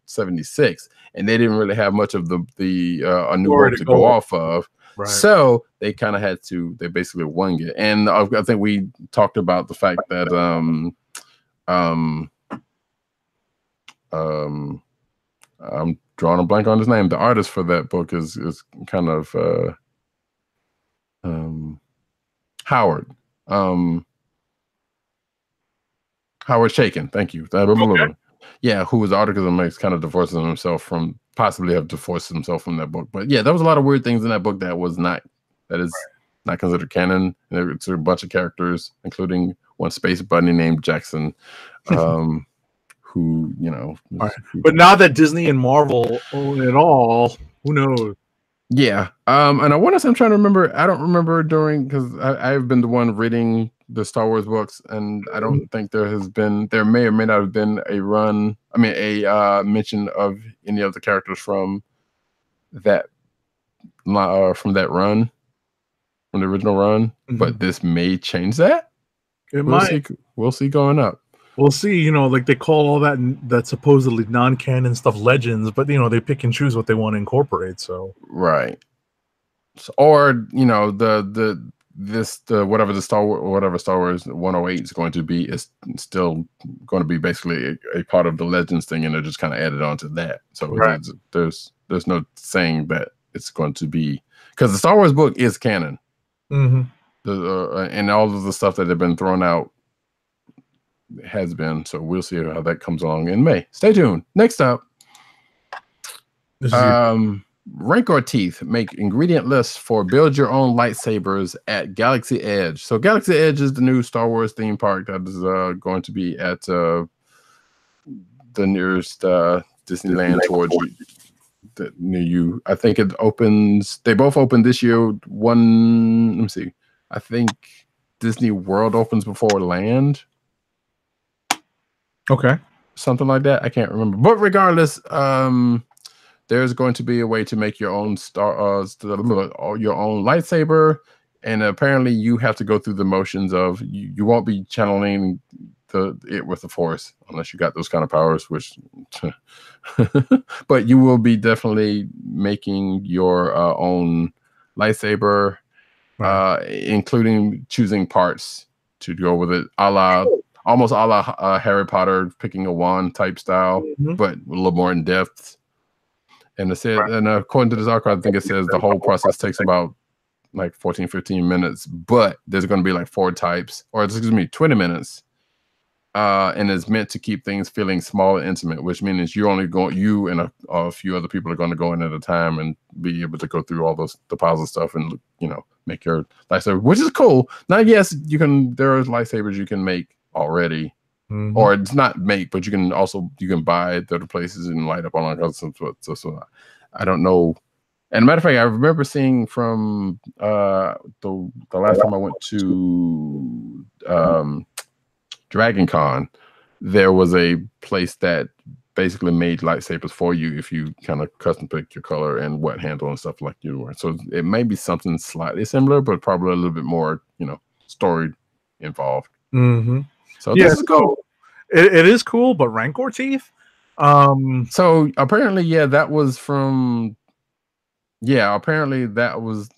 76, and they didn't really have much of a new world to go off of. Right. So they kind of had to. They basically wing it, and I think we talked about the fact that I'm drawing a blank on his name. The artist for that book is kind of Howard Chaykin. Thank you. Okay. Yeah, who was article makes kind of divorces himself from that book. But yeah, there was a lot of weird things in that book that is not considered canon. It's a bunch of characters, including one Space Bunny named Jackson. Who, you know, right. But now that Disney and Marvel own it all, who knows? Yeah. And I'm trying to remember. I don't remember because I've been the one reading the Star Wars books, and I don't think there may or may not have been a mention of any of the characters from that run, from the original run. Mm-hmm. But this may change that. We'll see going up. We'll see, you know, like they call all that supposedly non-canon stuff legends, but you know, they pick and choose what they want to incorporate. So right, or you know, whatever Star Wars 108 is going to be is still going to be basically a part of the legends thing, and they're just kind of added on to that. So right. there's no saying that it's going to be, because the Star Wars book is canon, mm-hmm. And all of the stuff that have been thrown out has been. So we'll see how that comes along in May. Stay tuned. Next up, Rancor Teeth make ingredient lists for build your own lightsabers at Galaxy Edge. So Galaxy Edge is the new Star Wars theme park that is going to be at the nearest Disneyland towards near you. I think it opens. They both open this year. Let me see. I think Disney World opens before Land. Okay. Something like that. I can't remember. But regardless, there's going to be a way to make your own your own lightsaber, and apparently you have to go through the motions of you won't be channeling it with the Force unless you got those kind of powers, which but you will be definitely making your own lightsaber, including choosing parts to go with it, almost a la Harry Potter picking a wand type style, but a little more in depth. And it said, and according to this article, I think it says the whole process takes about like 14-15 minutes, but there's going to be like 4 types, or excuse me, 20 minutes. And it's meant to keep things feeling small and intimate, which means you and a few other people are going to go in at a time and be able to go through all the piles of stuff and, make your lightsaber, which is cool. Now, yes, there are lightsabers you can make already, or it's not make, but you can buy at other places and light up on other stuff. So I don't know. And matter of fact, I remember seeing from the last time I went to Dragon Con, there was a place that basically made lightsabers for you if you kind of custom pick your color and what handle and stuff like you were. So it may be something slightly similar, but probably a little bit more, story involved. So this is cool. It is cool, but Rancor teeth. So apparently, that was from. Yeah, apparently that was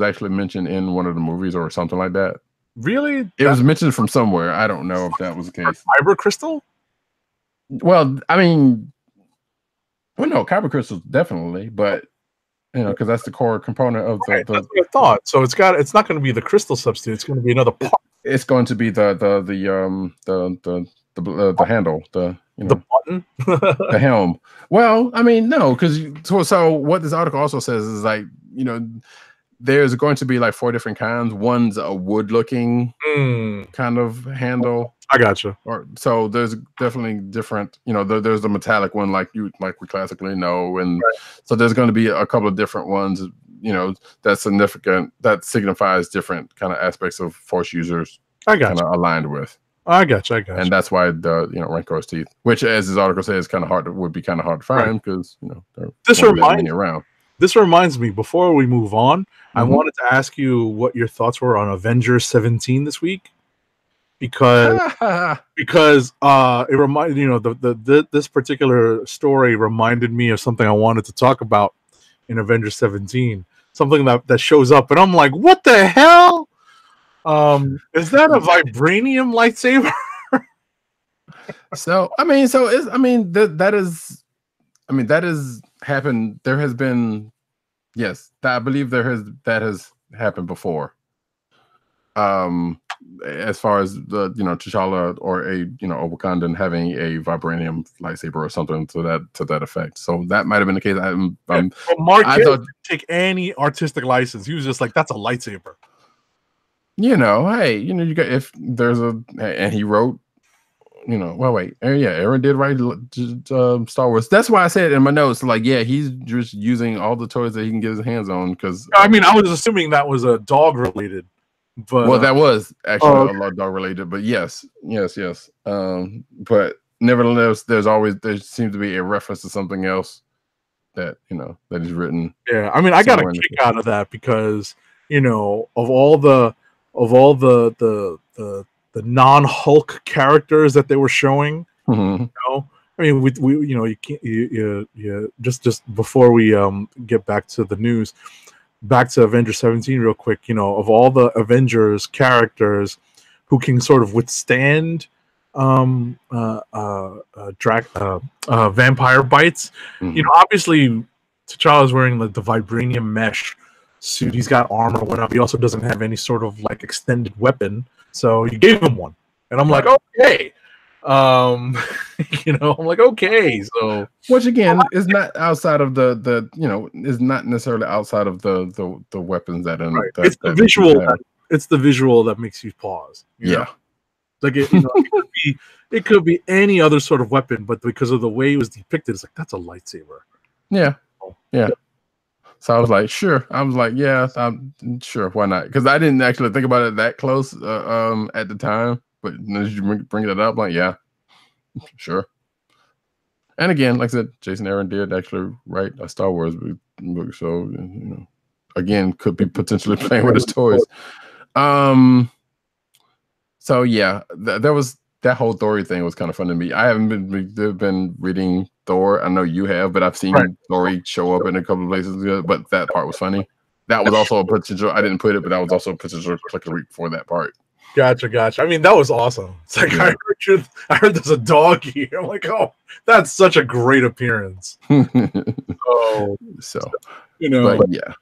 actually mentioned in one of the movies or something like that. Really? It was mentioned from somewhere. I don't know if that was the case. Kyber crystal? Well, I mean, no, kyber crystals definitely, but because that's the core component of the. That's what I thought. So it's not going to be the crystal substitute. It's going to be another part. It's going to be the handle, the button, the helm. Well, I mean, no, because so what this article also says is like, there's going to be like 4 different kinds. One's a wood-looking kind of handle. I gotcha. So there's definitely different. There's the metallic one, like we classically know, and so there's going to be a couple of different ones. That's significant. That signifies different kind of aspects of Force users. I got kind of aligned with. I got you. And that's why the Rancor's teeth, which as this article says, would be kind of hard to find because This reminds me. Before we move on, I wanted to ask you what your thoughts were on Avengers 17 this week, because it reminded this particular story reminded me of something I wanted to talk about in Avengers 17. Something that shows up, and I'm like, what the hell? Is that a vibranium lightsaber? that has happened. There has been, yes, I believe that has happened before. As far as the T'Challa or a Wakandan having a vibranium lightsaber or something to that effect. So that might have been the case. Mark didn't take any artistic license. He was just like, that's a lightsaber. Hey, you got, if there's and he wrote, Aaron did write Star Wars. That's why I said in my notes, like, he's just using all the toys that he can get his hands on. Because I was assuming that was a dog related, but that was actually a lot dog related. But yes. But nevertheless, there seems to be a reference to something else that that is written. Yeah, I got a kick out of that because of all the non-Hulk characters that they were showing. You can't. You just before we get back to the news, back to Avengers 17 real quick. Of all the Avengers characters who can sort of withstand vampire bites, obviously T'Challa's wearing the vibranium mesh suit. He's got armor, whatnot. He also doesn't have any sort of like extended weapon, so you gave him one, and I'm like, okay, I'm like, okay. So, which again is not outside of is not necessarily outside of the weapons that are. Right. It's the visual. It's the visual that makes you pause. You know? Like it could be any other sort of weapon, but because of the way it was depicted, it's like that's a lightsaber. Yeah. So I was like, sure. I was like, yeah, I'm sure. Why not? Because I didn't actually think about it that close at the time. But as you bring that up, like, yeah, sure. And again, like I said, Jason Aaron did actually write a Star Wars book, so again, could be potentially playing with his toys. So yeah, there was that whole Thor thing was kind of fun to me. I haven't been reading Thor. I know you have, but I've seen Thor show up in a couple of places. But that part was funny. That was also a potential. I didn't put it, but that was also a potential click of the week for that part. Gotcha. I mean, that was awesome. It's like I heard there's a dog here. I'm like, oh, that's such a great appearance. So but yeah.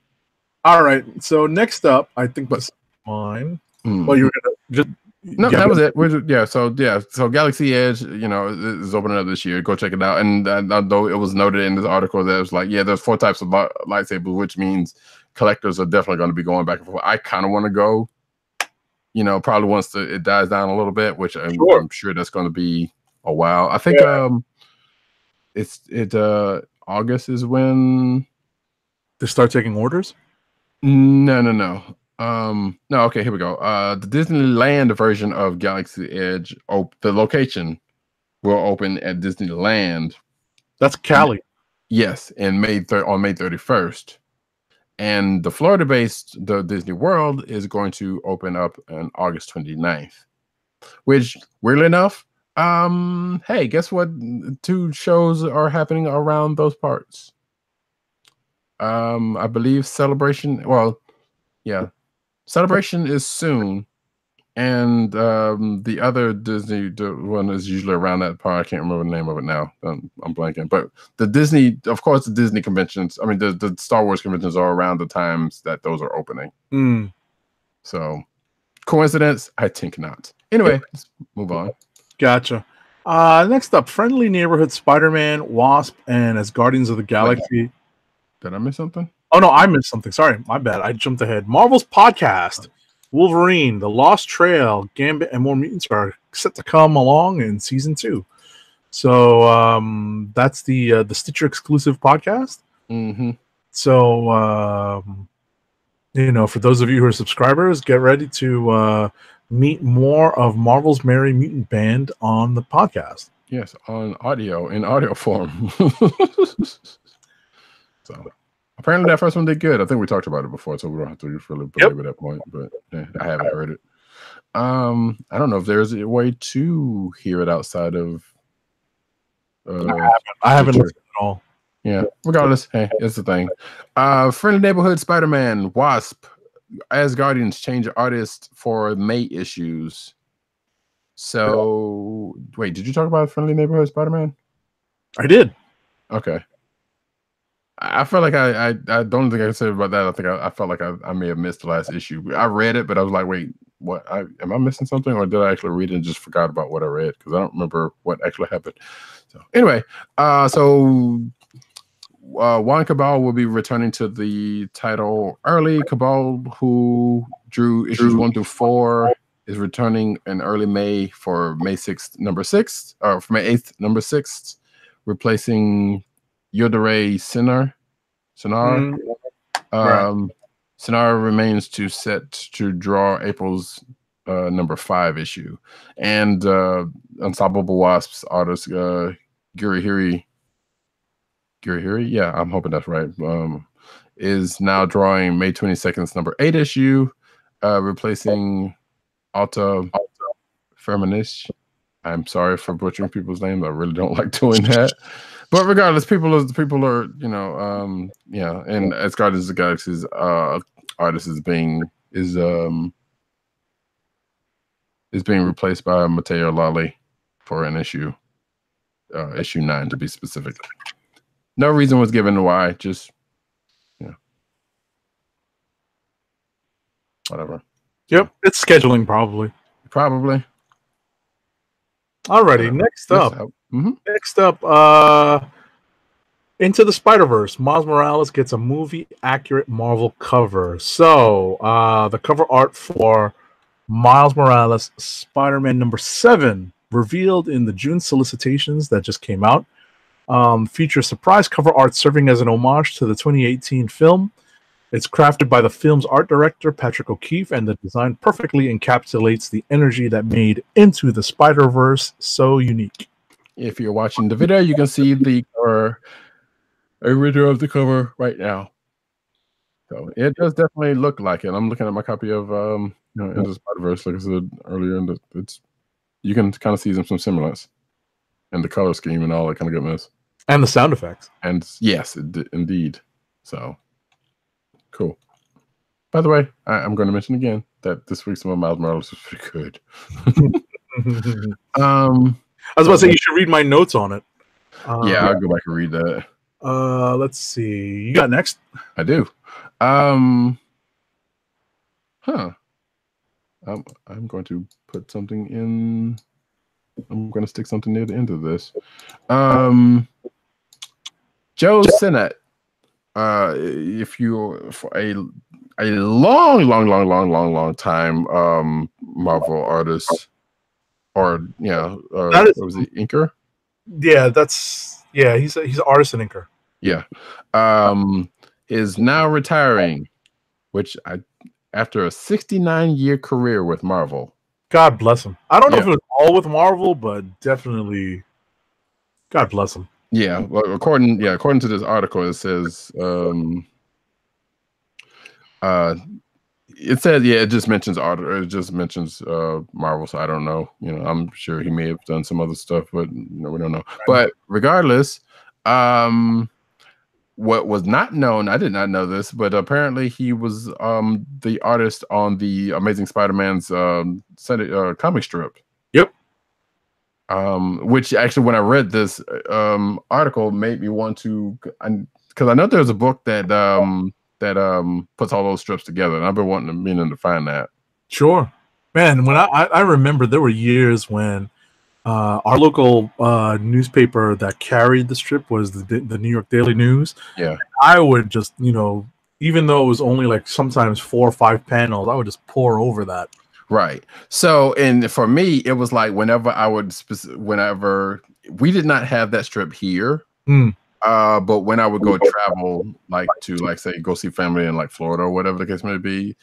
All right. So next up, I think that's mine. Well, you were gonna just. No, that was it. So Galaxy Edge, is opening up this year. Go check it out. And though it was noted in this article that it was like, there's 4 types of lightsabers, which means collectors are definitely going to be going back and forth. I kind of want to go, probably once it dies down a little bit, which I'm sure that's going to be a while. I think August is when they start taking orders. No. Okay, here we go. The Disneyland version of Galaxy Edge, the location will open at Disneyland. That's Cali. Yes, on May 31st. And the Florida-based Disney World is going to open up on August 29th. Which, weirdly enough, hey, guess what? 2 shows are happening around those parts. I believe Celebration. Well, yeah. Celebration is soon, and the other Disney one is usually around that part. I can't remember the name of it now. I'm blanking. But the Disney conventions, I mean, the Star Wars conventions are around the times that those are opening. So, coincidence? I think not. Anyway, let's move on. Gotcha. Next up, Friendly Neighborhood Spider-Man, Wasp, and as Guardians of the Galaxy. Did I miss something? Oh, no, I missed something. Sorry, my bad. I jumped ahead. Marvel's podcast, Wolverine, The Lost Trail, Gambit, and more mutants are set to come along in season 2. So that's the Stitcher exclusive podcast. So, for those of you who are subscribers, get ready to meet more of Marvel's Merry Mutant Band on the podcast. Yes, in audio form. So apparently that first one did good. I think we talked about it before, so we don't have to really belabor that point. But I haven't heard it. I don't know if there's a way to hear it outside of. I haven't listened at all. Yeah. Regardless, hey, it's the thing. Friendly Neighborhood Spider-Man, Wasp, Asgardians change artist for May issues. So wait, did you talk about Friendly Neighborhood Spider-Man? I did. Okay. I felt like I don't think I said about that. I think I felt like I may have missed the last issue. I read it, but I was like, wait, what? Am I missing something, or did I actually read it and just forgot about what I read? Because I don't remember what actually happened. So anyway, Juan Cabal will be returning to the title early. Cabal, who drew issues 1 through 4, is returning in early May for May 6th, number 6, or for May 8th, number 6, replacing Yodere Sinar. Sinar remains set to draw April's number 5 issue, and Unstoppable Wasps artist Gurihiri, yeah, I'm hoping that's right. Is now drawing May 22nd's number 8 issue, replacing Alta Firmanish. I'm sorry for butchering people's names. I really don't like doing that. But regardless, people are, and as Guardians of the Galaxy's artist is being replaced by Mateo Lally for an issue 9 to be specific. No reason was given why, just whatever. Yep, it's scheduling probably. Alrighty, next up. Next up, Into the Spider-Verse. Miles Morales gets a movie-accurate Marvel cover. So, the cover art for Miles Morales Spider-Man number 7, revealed in the June solicitations that just came out, features surprise cover art serving as an homage to the 2018 film. It's crafted by the film's art director, Patrick O'Keefe, and the design perfectly encapsulates the energy that made Into the Spider-Verse so unique. if you're watching the video, you can see the cover, a video of the cover right now. So it does definitely look like it. I'm looking at my copy of Into the Spider-Verse, like I said earlier, and it's you can kind of see some semblance and the color scheme and all that kind of goodness. And the sound effects. And yes, indeed. So cool. By the way, I'm going to mention again that this week's Miles Morales was pretty good. I was about to say you should read my notes on it. Yeah, I'll go back and read that. Let's see. You got next? I do. I'm going to put something in. I'm going to stick something near the end of this. Joe Sinnot. If you for a long time Marvel artist, or was he inker? Yeah, he's an artist and inker. Yeah, is now retiring, which after a 69-year career with Marvel. God bless him. I don't know if it was all with Marvel, but definitely, God bless him. Yeah, well, according to this article, it says it says it just mentions art. It just mentions Marvel. So I don't know. I'm sure he may have done some other stuff, but we don't know. Right. But regardless, what was not known, I did not know this, but apparently he was the artist on the Amazing Spider-Man's comic strip. Yep. Which actually, when I read this article, made me want to, because I know there's a book that puts all those strips together, and I've been meaning to find that. Sure, man. When I remember, there were years when our local newspaper that carried the strip was the New York Daily News. Yeah, I would just, even though it was only like sometimes 4 or 5 panels, I would just pour over that. Right. So, and for me, it was like whenever we did not have that strip here. But when I would go travel, say go see family in like Florida or whatever the case may be,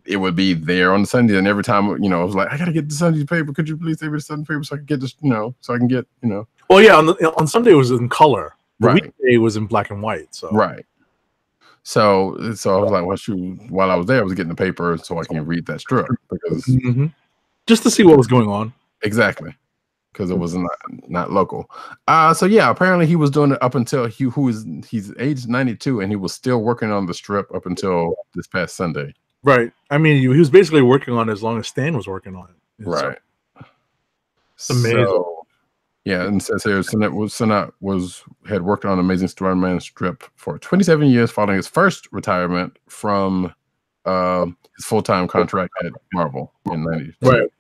it would be there on the Sunday. And every time, I was like, I gotta get the Sunday paper. Could you please take me the Sunday paper so I can get this, so I can get, Well, yeah, on Sunday it was in color. The right. weekday was in black and white. So right. So I was like, well, shoot, while I was there, I was getting the paper so I can read that strip because just to see what was going on. Exactly. Because it was not local. So yeah, apparently he was doing it up until he's aged 92 and he was still working on the strip up until this past Sunday. Right. I mean, he was basically working on it as long as Stan was working on it. Right. It's amazing. So, yeah, and it says here Sinnot had worked on Amazing Spider-Man strip for 27 years following his first retirement from his full-time contract at Marvel in 92. Right.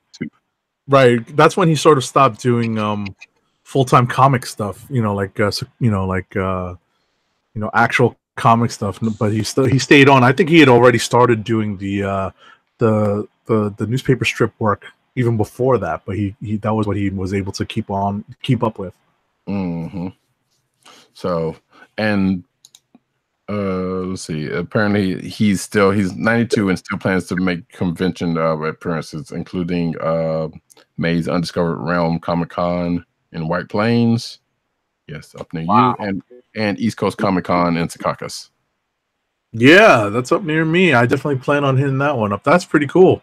Right. That's when he sort of stopped doing full-time comic stuff, actual comic stuff, but he stayed on. I think he had already started doing the newspaper strip work even before that, but he that was what he was able to keep up with. So, and let's see, apparently he's 92 and still plans to make convention appearances, including May's Undiscovered Realm Comic-Con in White Plains, yes, up near you, and East Coast Comic-Con in Secaucus. Yeah, that's up near me. I definitely plan on hitting that one up. That's pretty cool.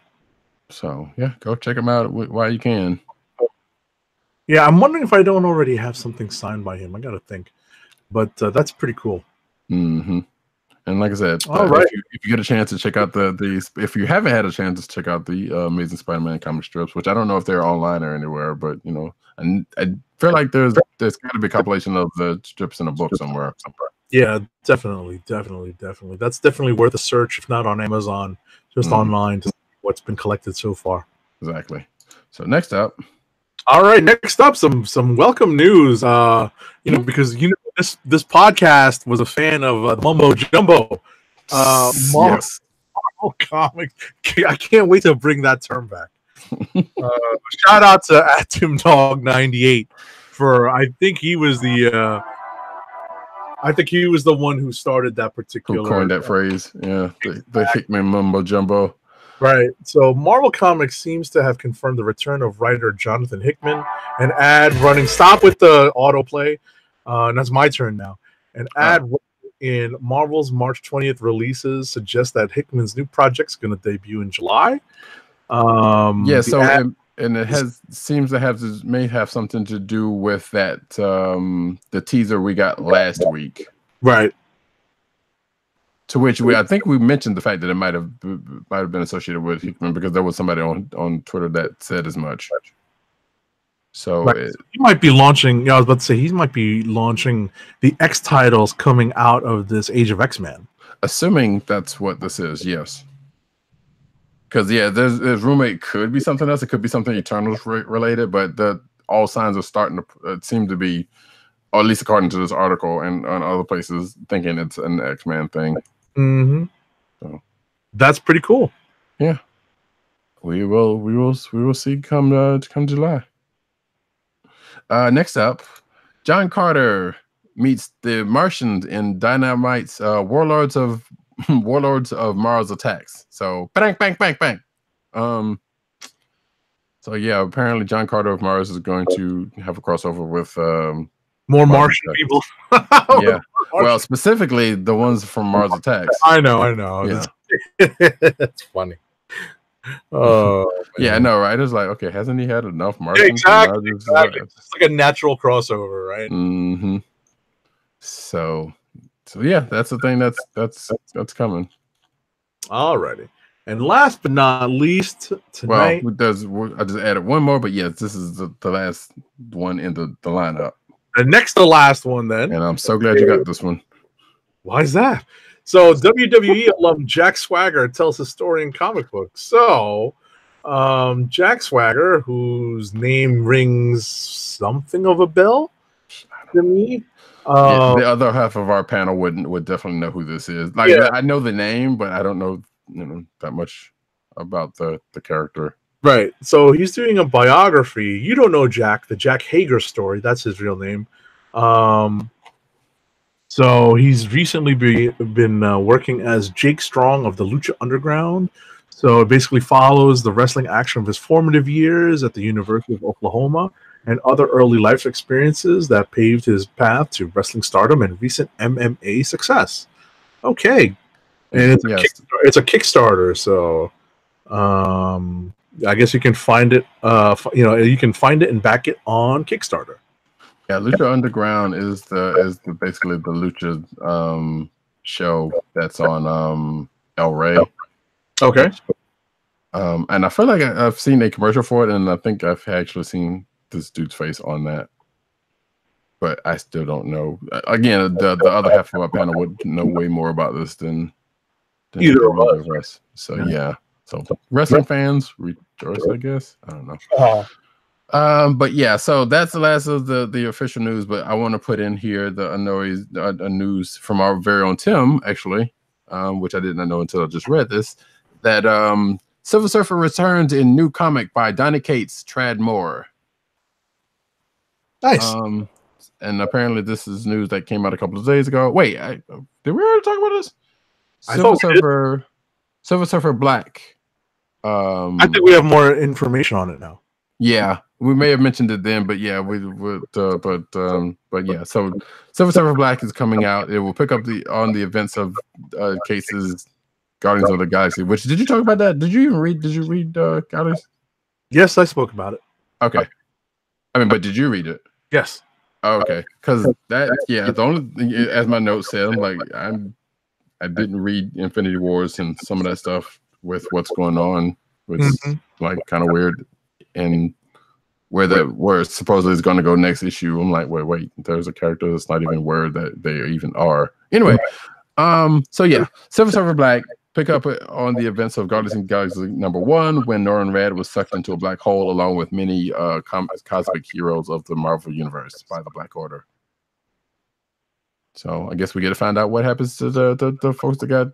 So yeah, go check him out while you can. Yeah, I'm wondering if I don't already have something signed by him. I gotta think, but that's pretty cool. And like I said, all right. If you get a chance to check out if you haven't had a chance to check out the Amazing Spider-Man comic strips, which I don't know if they're online or anywhere, but and I feel like there's got to be a compilation of the strips in a book somewhere. Yeah, definitely. That's definitely worth a search, if not on Amazon, just online to see what's been collected so far. Exactly. So next up. All right, next up, some welcome news. Because this podcast was a fan of the Mumbo Jumbo. Yes. Marvel Comics. I can't wait to bring that term back. Shout out to AtomDog98 for I think he was the one who started that particular. Who coined that phrase? Yeah, the Hickman Mumbo Jumbo. Right. So Marvel Comics seems to have confirmed the return of writer Jonathan Hickman. An ad running. Stop with the autoplay. And that's my turn now. An ad in Marvel's March 20th releases suggests that Hickman's new project's going to debut in July. And it seems to may have something to do with that the teaser we got last week, right? To which I think we mentioned the fact that it might have been associated with Hickman because there was somebody on Twitter that said as much. So he might be launching. I was about to say he might be launching the X titles coming out of this Age of X-Men. Assuming that's what this is, yes. Because there's roommate could be something else. It could be something Eternals related, but all signs are starting to seem to be, or at least according to this article and on other places, thinking it's an X-Men thing. Mm-hmm. So that's pretty cool. Yeah, we will see come July. Next up, John Carter meets the Martians in Dynamite's Warlords of Mars Attacks. So bang bang bang bang. So yeah, apparently John Carter of Mars is going to have a crossover with more Martian people. Yeah. Well, specifically the ones from Mars Attacks. I know. Yeah. It's funny. Oh, yeah, I know, right? It's like, okay, hasn't he had enough Martians? Exactly. It's like a natural crossover, right? Mm-hmm. So yeah, that's the thing that's coming. Alririghty. And last but not least, tonight. Well, I just added one more, but yes, this is the last one in the lineup. The next to last one, then. And I'm so glad you got this one. Why is that? So WWE alum Jack Swagger tells his story in comic books. So Jack Swagger, whose name rings something of a bell to me. The other half of our panel would definitely know who this is. Like I know the name, but I don't know that much about the character. Right. So he's doing a biography. You don't know Jack, the Jack Hager story. That's his real name. So he's recently been working as Jake Strong of the Lucha Underground. So it basically follows the wrestling action of his formative years at the University of Oklahoma and other early life experiences that paved his path to wrestling stardom and recent MMA success. Okay. And it's a Kickstarter, so I guess you can find it. You can find it and back it on Kickstarter. Yeah, Lucha Underground is basically the Lucha show that's on El Rey. Okay. And I feel like I've seen a commercial for it, and I think I've actually seen this dude's face on that. But I still don't know. Again, the other half of our panel would know way more about this than either of us. So yeah. So wrestling fans rejoice, I guess. I don't know. But yeah, so that's the last of the official news. But I want to put in here a news from our very own Tim, actually, which I did not know until I just read this. That Silver Surfer returns in new comic by Donny Cates, Trad Moore. Nice. And apparently this is news that came out a couple of days ago. Wait, did we already talk about this? Silver Surfer Black. I think we have more information on it now. Yeah, we may have mentioned it then, but yeah, but yeah. So Silver Surfer Black is coming out. It will pick up on the events of Case's Guardians of the Galaxy. Which did you talk about that? Did you read Guardians? Yes, I spoke about it. Okay. I mean, but did you read it? Yes. Oh, okay, because the only thing, as my note said, I'm like I didn't read Infinity Wars and some of that stuff with what's going on, which is like kind of weird, and where supposedly is going to go next issue. I'm like, wait, there's a character that's not even where that they even are. Anyway, so yeah, Silver Surfer Black pick up on the events of Guardians of the Galaxy #1 when Norrin Red was sucked into a black hole along with many cosmic heroes of the Marvel Universe by the Black Order. So I guess we get to find out what happens to the folks that got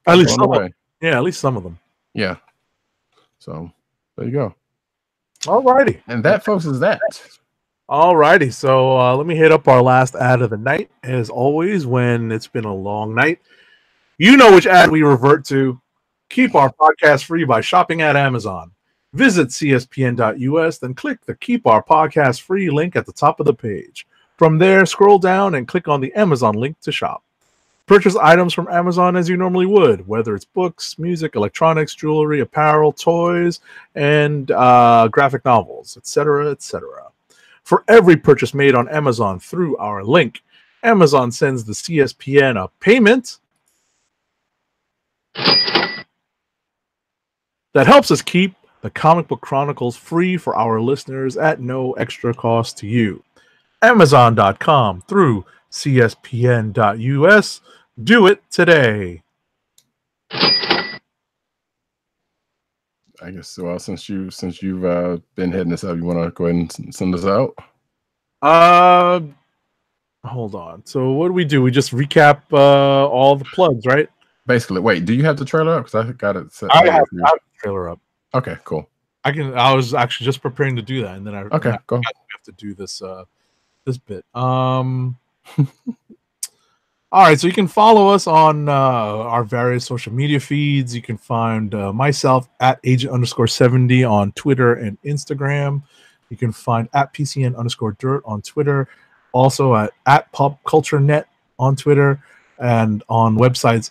at least some of them. Yeah, at least some of them. Yeah. So there you go. Alrighty. And that, folks, is that. Alrighty. So let me hit up our last ad of the night. As always, when it's been a long night, you know which ad we revert to. Keep our podcast free by shopping at Amazon. Visit cspn.us, then click the Keep Our Podcast Free link at the top of the page. From there, scroll down and click on the Amazon link to shop. Purchase items from Amazon as you normally would, whether it's books, music, electronics, jewelry, apparel, toys, and graphic novels, etc., etc. For every purchase made on Amazon through our link, Amazon sends the CSPN a payment that helps us keep the Comic Book Chronicles free for our listeners at no extra cost to you. Amazon.com through CSPN.us. Do it today. I guess so. Since you've been heading this up, you want to go ahead and send us out? Hold on. So what do? We just recap all the plugs, right? Basically. Wait, do you have the trailer up? Because I got it set. I have the trailer up. Okay, cool. I was actually just preparing to do that, and then I go. have to do this this bit. All right, so you can follow us on our various social media feeds. You can find myself at agent_70 on Twitter and Instagram. You can find at PCN_dirt on Twitter. Also at popculturenet on Twitter, and on websites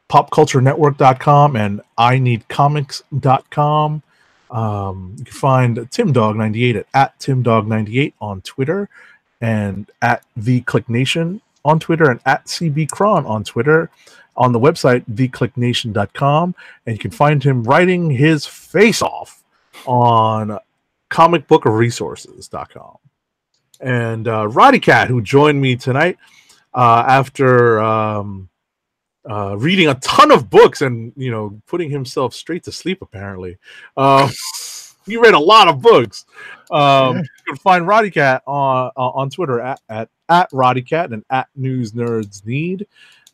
popculturenetwork.com and ineedcomics.com. You can find TimDog98 at TimDog98 on Twitter, and at TheClickNation on Twitter, and at CBCron on Twitter. On the website theclicknation.com, and you can find him writing his face off on comicbookresources.com. And Roddykat, who joined me tonight after reading a ton of books and putting himself straight to sleep. Apparently, he read a lot of books. You can find Roddykat on Twitter at Roddykat and at News Nerds Need.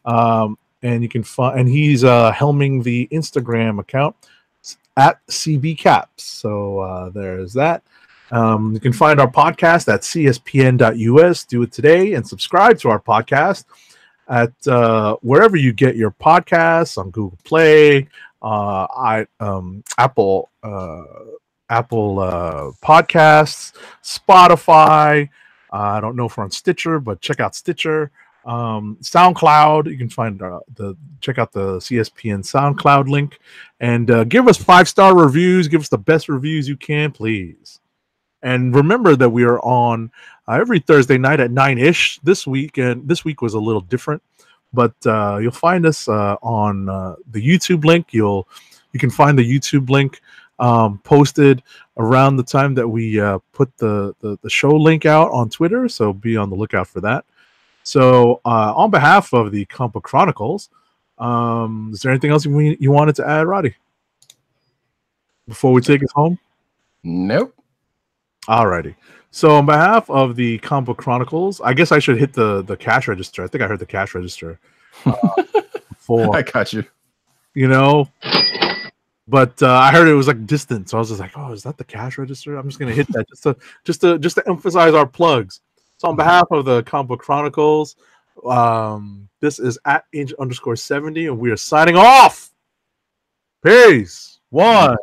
And you can find, and he's helming the Instagram account at CBCaps. So there's that. You can find our podcast at cspn.us. Do it today and subscribe to our podcast at wherever you get your podcasts, on Google Play, Apple Podcasts, Spotify. I don't know if we're on Stitcher, but check out Stitcher. SoundCloud. You can find check out the CSPN SoundCloud link, and give us 5-star reviews. Give us the best reviews you can, please. And remember that we are on every Thursday night at 9-ish this week, and this week was a little different, but you'll find us on the YouTube link. You can find the YouTube link posted around the time that we put the show link out on Twitter, so be on the lookout for that. So on behalf of the Comic Book Chronicles, is there anything else you wanted to add, Roddy, before we take us home? Nope. Alrighty. So on behalf of the Comic Book Chronicles, I guess I should hit the cash register. I think I heard the cash register. I got you. But I heard it was like distant, so I was just like, "Oh, is that the cash register?" I'm just gonna hit that just to emphasize our plugs. So on behalf of the Comic Book Chronicles, this is at Agent_70, and we are signing off. Peace. One.